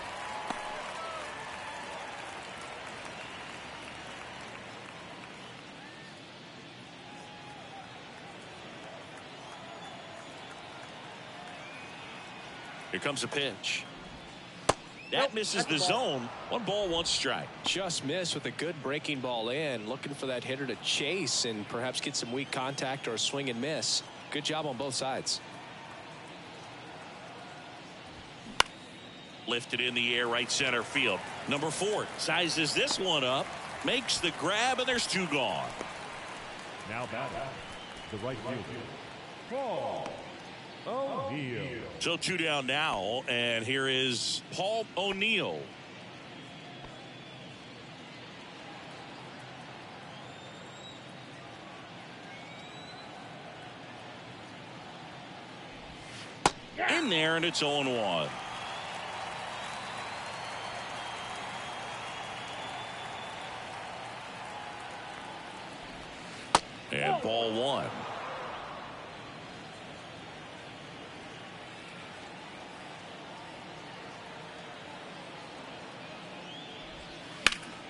Here comes a pitch. That misses the zone. 1 ball, 1 strike. Just missed with a good breaking ball in. Looking for that hitter to chase and perhaps get some weak contact or a swing and miss. Good job on both sides. Lifted in the air, right center field. Number 4 sizes this one up. Makes the grab, and there's 2 gone. Now batting, the right fielder, Paul O'Neill. So 2 down now, and here is Paul O'Neill. In there, and it's 0-1. And ball 1.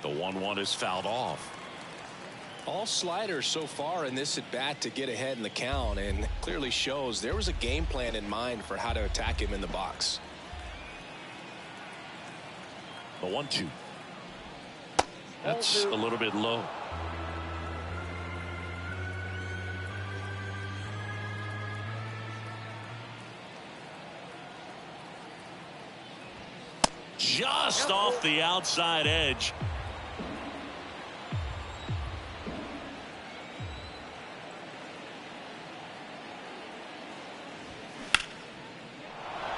The 1-1 is fouled off. All sliders so far in this at bat to get ahead in the count, and clearly shows there was a game plan in mind for how to attack him in the box. The 1-2. That's a little bit low. Just off the outside edge.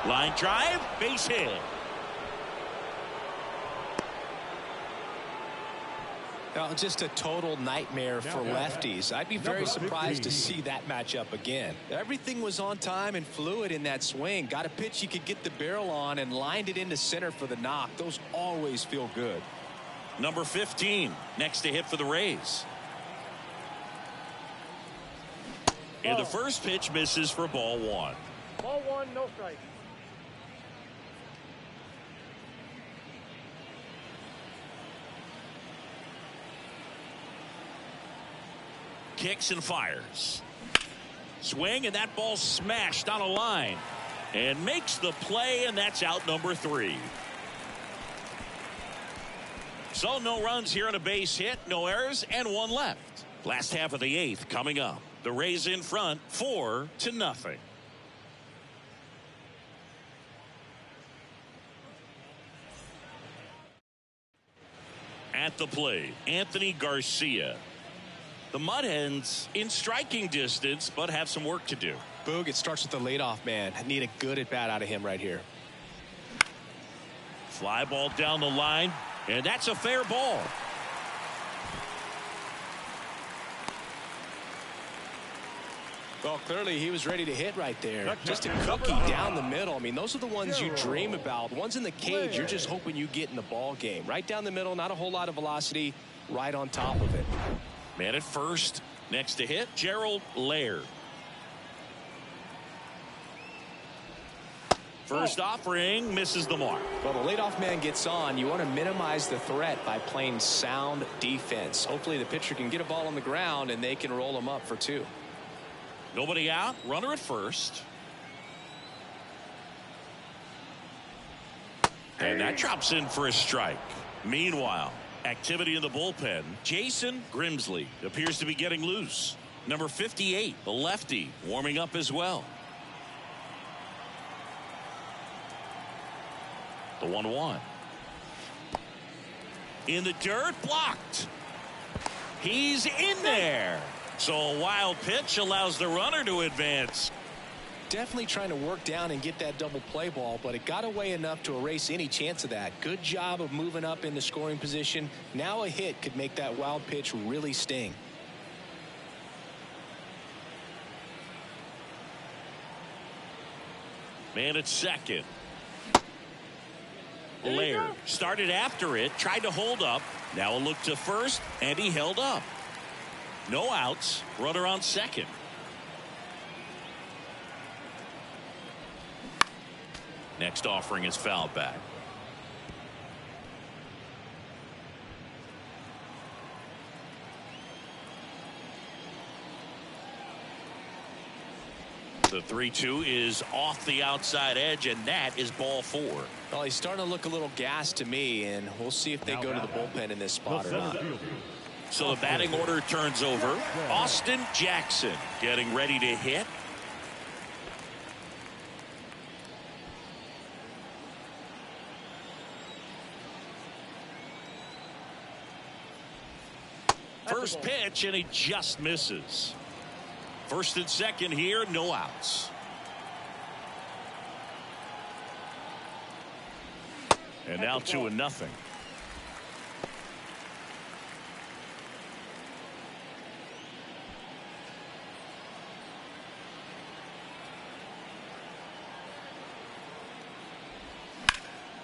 Line drive, base hit. Well, just a total nightmare for lefties. I'd be very surprised to see that matchup again. Everything was on time and fluid in that swing. Got a pitch you could get the barrel on and lined it into center for the knock. Those always feel good. Number 15, next to hit for the Rays. And the first pitch misses for ball one. Ball one, no strike. Kicks and fires. Swing, and that ball smashed on a line. And makes the play, and that's out number 3. So no runs here on a base hit, no errors, and 1 left. Last half of the 8th coming up. The Rays in front, 4-0. At the plate, Anthony Garcia. The Mud Hens in striking distance, but have some work to do. Boog, it starts with the leadoff man. I need a good at bat out of him right here. Fly ball down the line, and that's a fair ball. Well, clearly he was ready to hit right there. Just a cookie down the middle. I mean, those are the ones you dream about. Ones in the cage, you're just hoping you get in the ball game. Right down the middle, not a whole lot of velocity, right on top of it. Man at first, next to hit, Gerald Laird. First offering misses the mark. Well, the leadoff man gets on. You want to minimize the threat by playing sound defense. Hopefully the pitcher can get a ball on the ground and they can roll him up for 2. Nobody out, runner at first. And that drops in for a strike. Meanwhile, activity in the bullpen. Jason Grimsley appears to be getting loose. Number 58, the lefty, warming up as well. The 1-1. In the dirt, blocked. He's in there. So a wild pitch allows the runner to advance. Definitely trying to work down and get that double play ball, but it got away enough to erase any chance of that. Good job of moving up in the scoring position. Now a hit could make that wild pitch really sting. Man at second. Laird started after it, tried to hold up. Now a look to first, and he held up. No outs, runner on second. Next offering is fouled back. The 3-2 is off the outside edge, and that is ball 4. Well, he's starting to look a little gassed to me, and we'll see if they go to the bullpen in this spot or not. So the batting order turns over. Austin Jackson getting ready to hit. First pitch, and he just misses. First and second here, no outs. And now 2-0.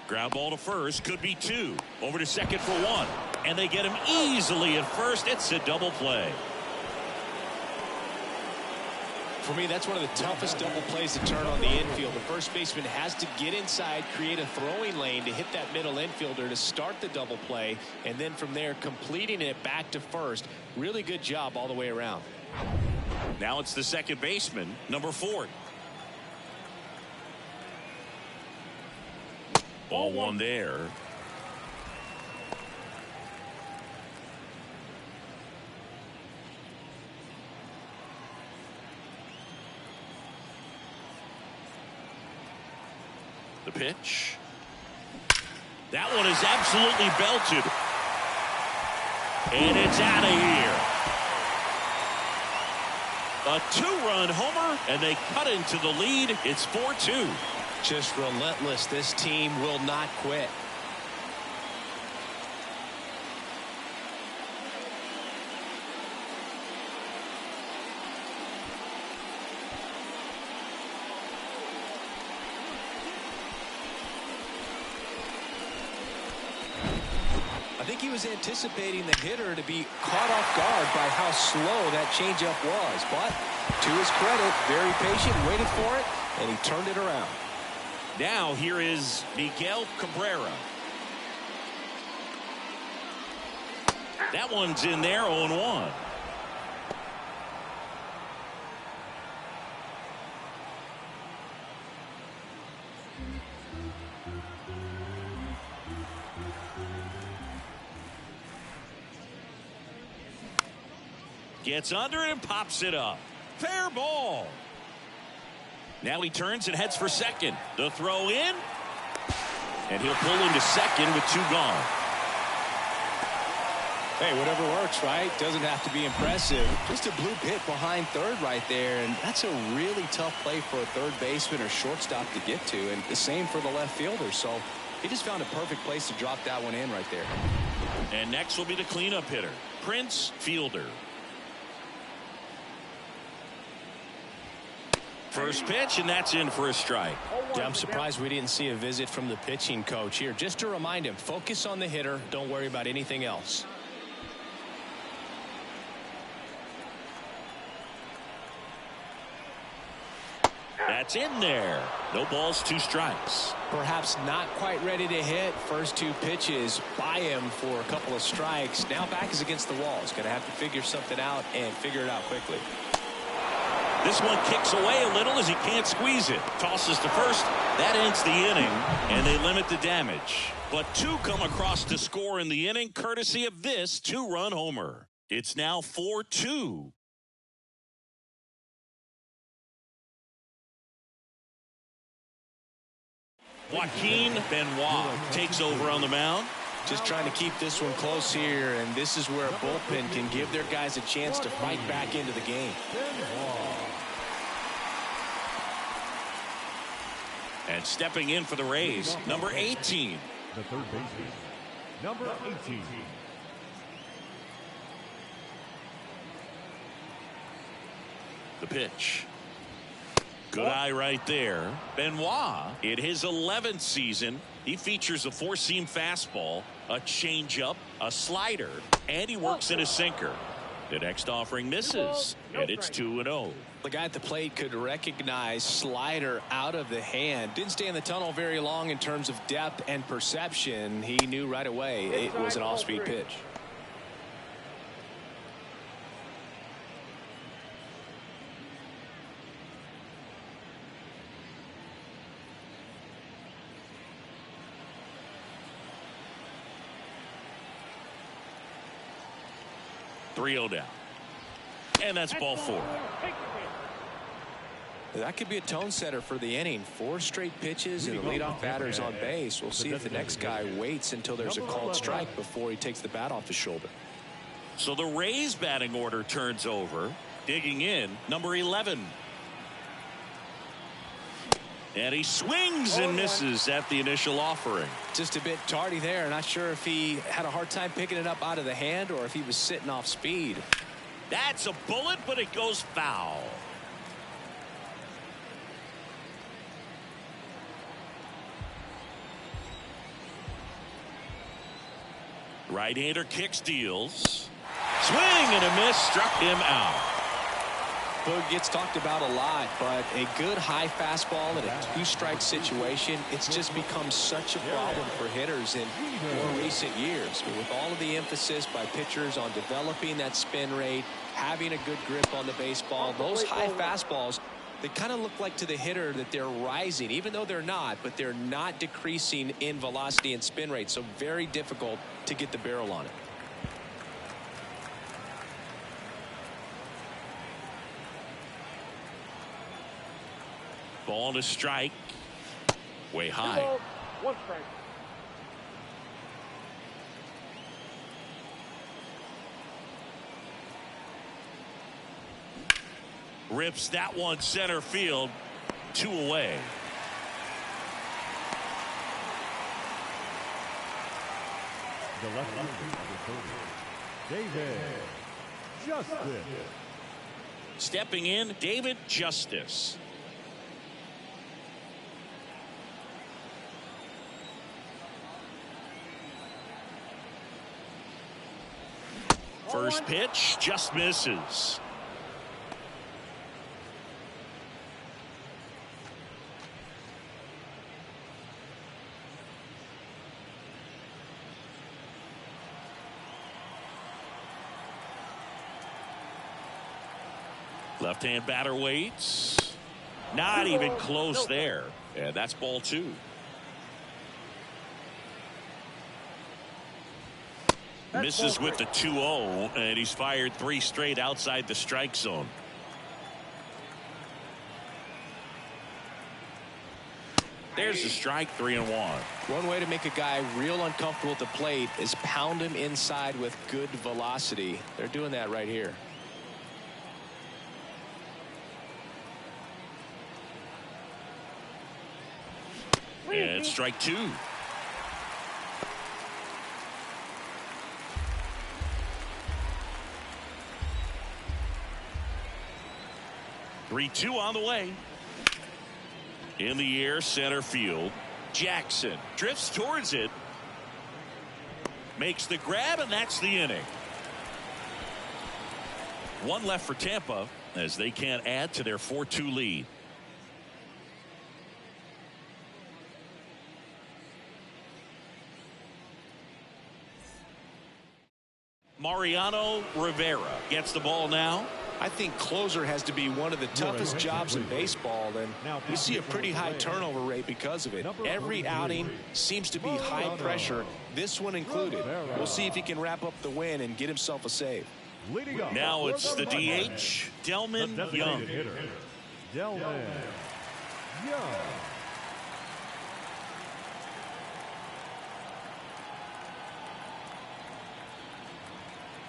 Ground ball to first, could be 2. Over to second for 1. And they get him easily at first. It's a double play. For me, that's one of the toughest double plays to turn on the infield. The first baseman has to get inside, create a throwing lane to hit that middle infielder to start the double play, and then from there completing it back to first. Really good job all the way around. Now it's the second baseman, number 4. Ball 1 there. The pitch. That one is absolutely belted. And it's out of here. A 2-run homer, and they cut into the lead. It's 4-2. Just relentless. This team will not quit. I think he was anticipating the hitter to be caught off guard by how slow that changeup was. But to his credit, very patient, waited for it, and he turned it around. Now here is Miguel Cabrera. That one's in there, 0-1. Gets under it and pops it up. Fair ball. Now he turns and heads for second. The throw in. And he'll pull into second with 2 gone. Hey, whatever works, right? Doesn't have to be impressive. Just a bloop hit behind third right there, and that's a really tough play for a third baseman or shortstop to get to, and the same for the left fielder. So he just found a perfect place to drop that one in right there. And next will be the cleanup hitter, Prince Fielder. First pitch, and that's in for a strike. Yeah, I'm surprised we didn't see a visit from the pitching coach here, just to remind him, focus on the hitter, don't worry about anything else. That's in there. No balls, 2 strikes. Perhaps not quite ready to hit. First 2 pitches by him for a couple of strikes. Now back is against the wall. He's going to have to figure something out and figure it out quickly. This one kicks away a little as he can't squeeze it. Tosses to first. That ends the inning, and they limit the damage. But 2 come across to score in the inning, courtesy of this 2-run homer. It's now 4-2. Joaquin Benoit takes over on the mound. Just trying to keep this one close here, and this is where a bullpen can give their guys a chance to fight back into the game. And stepping in for the Rays, number 18. The third baseman, number 18. The pitch. Good eye right there. Benoit, in his 11th season, he features a 4-seam fastball, a changeup, a slider, and he works in a sinker. The next offering misses, and it's 2-0. The guy at the plate could recognize slider out of the hand. Didn't stay in the tunnel very long in terms of depth and perception. He knew right away it was an off-speed pitch. Three-0 down. And that's ball 4. That could be a tone setter for the inning. 4 straight pitches and the leadoff batter's on base. We'll see if the next guy waits until there's a called strike before he takes the bat off his shoulder. So the Rays batting order turns over. Digging in, number 11. And he swings and misses at the initial offering. Just a bit tardy there. Not sure if he had a hard time picking it up out of the hand or if he was sitting off speed. That's a bullet, but it goes foul. Right-hander kicks, deals. Swing and a miss, struck him out. Boog gets talked about a lot, but a good high fastball in a 2-strike situation, it's just become such a problem for hitters in more recent years. With all of the emphasis by pitchers on developing that spin rate, having a good grip on the baseball, those high fastballs, they kind of look like to the hitter that they're rising, even though they're not, but they're not decreasing in velocity and spin rate, so very difficult to get the barrel on it. Ball to strike. Way high. 2 balls, 1 strike. Rips that one center field. 2 away. The left fielder, number 30, David Justice. Stepping in, David Justice. First pitch just misses. Left-hand batter waits. Not even close there. And that's ball 2. Misses with the 2-0, and he's fired 3 straight outside the strike zone. There's the strike, 3-1. One way to make a guy real uncomfortable at the plate is pound him inside with good velocity. They're doing that right here. And strike 2. Three-two on the way. In the air, center field. Jackson drifts towards it. Makes the grab, and that's the inning. One left for Tampa as they can't add to their 4-2 lead. Mariano Rivera gets the ball now. I think closer has to be one of the toughest jobs in baseball, and we see a pretty high turnover rate because of it. Every outing seems to be high pressure, this one included. We'll see if he can wrap up the win and get himself a save. Now it's the DH, Delman Young. Delman Young.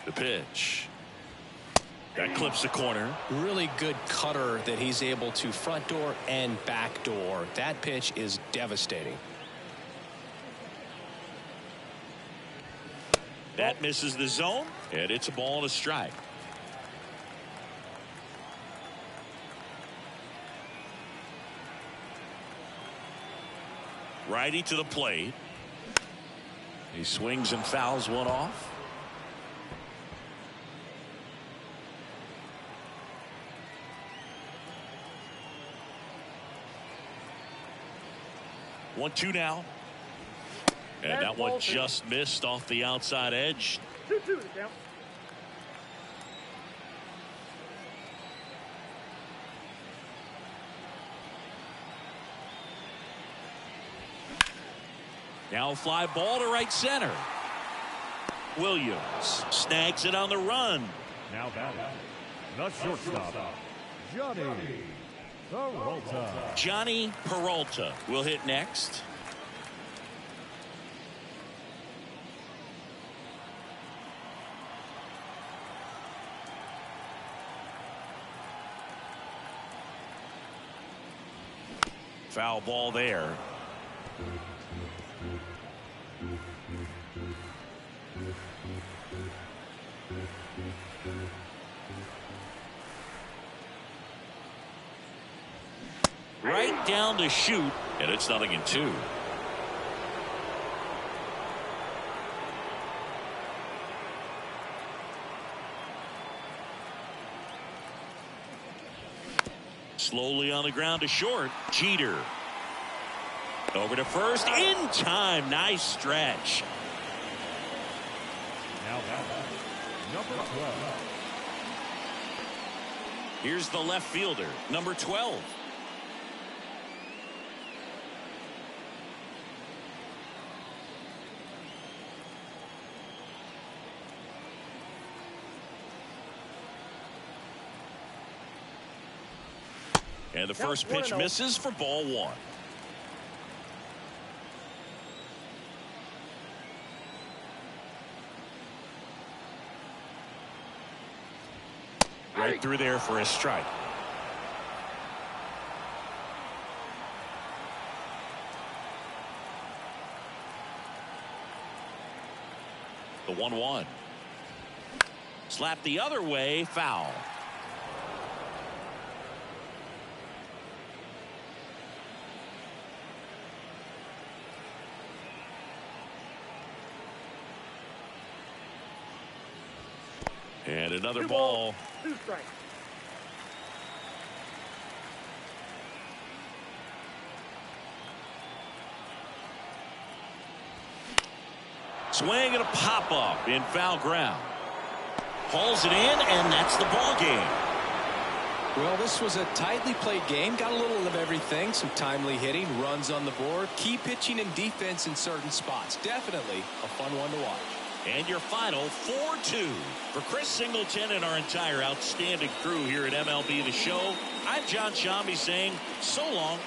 The pitch. That clips the corner. Really good cutter that he's able to front door and back door. That pitch is devastating. That misses the zone, and it's a ball and a strike. Righty to the plate. He swings and fouls one off. 1-2 now. And that one just missed off the outside edge. 2-2 to count. Now fly ball to right center. Williams snags it on the run. Now batting, the shortstop, Johnny Peralta will hit next. Foul ball there. Right down to shoot, and it's 0-2. Slowly on the ground to short. Jeter. Over to first. In time. Nice stretch. Now number 12. Here's the left fielder, number 12. And the first pitch misses for ball 1. Right through there for a strike. The 1-1. Slap the other way, foul. And another ball. 2 strikes. Swing and a pop up in foul ground. Hauls it in, and that's the ball game. Well, this was a tightly played game. Got a little of everything. Some timely hitting, runs on the board, key pitching and defense in certain spots. Definitely a fun one to watch. And your final 4-2. For Chris Singleton and our entire outstanding crew here at MLB The Show, I'm John Shambi saying so long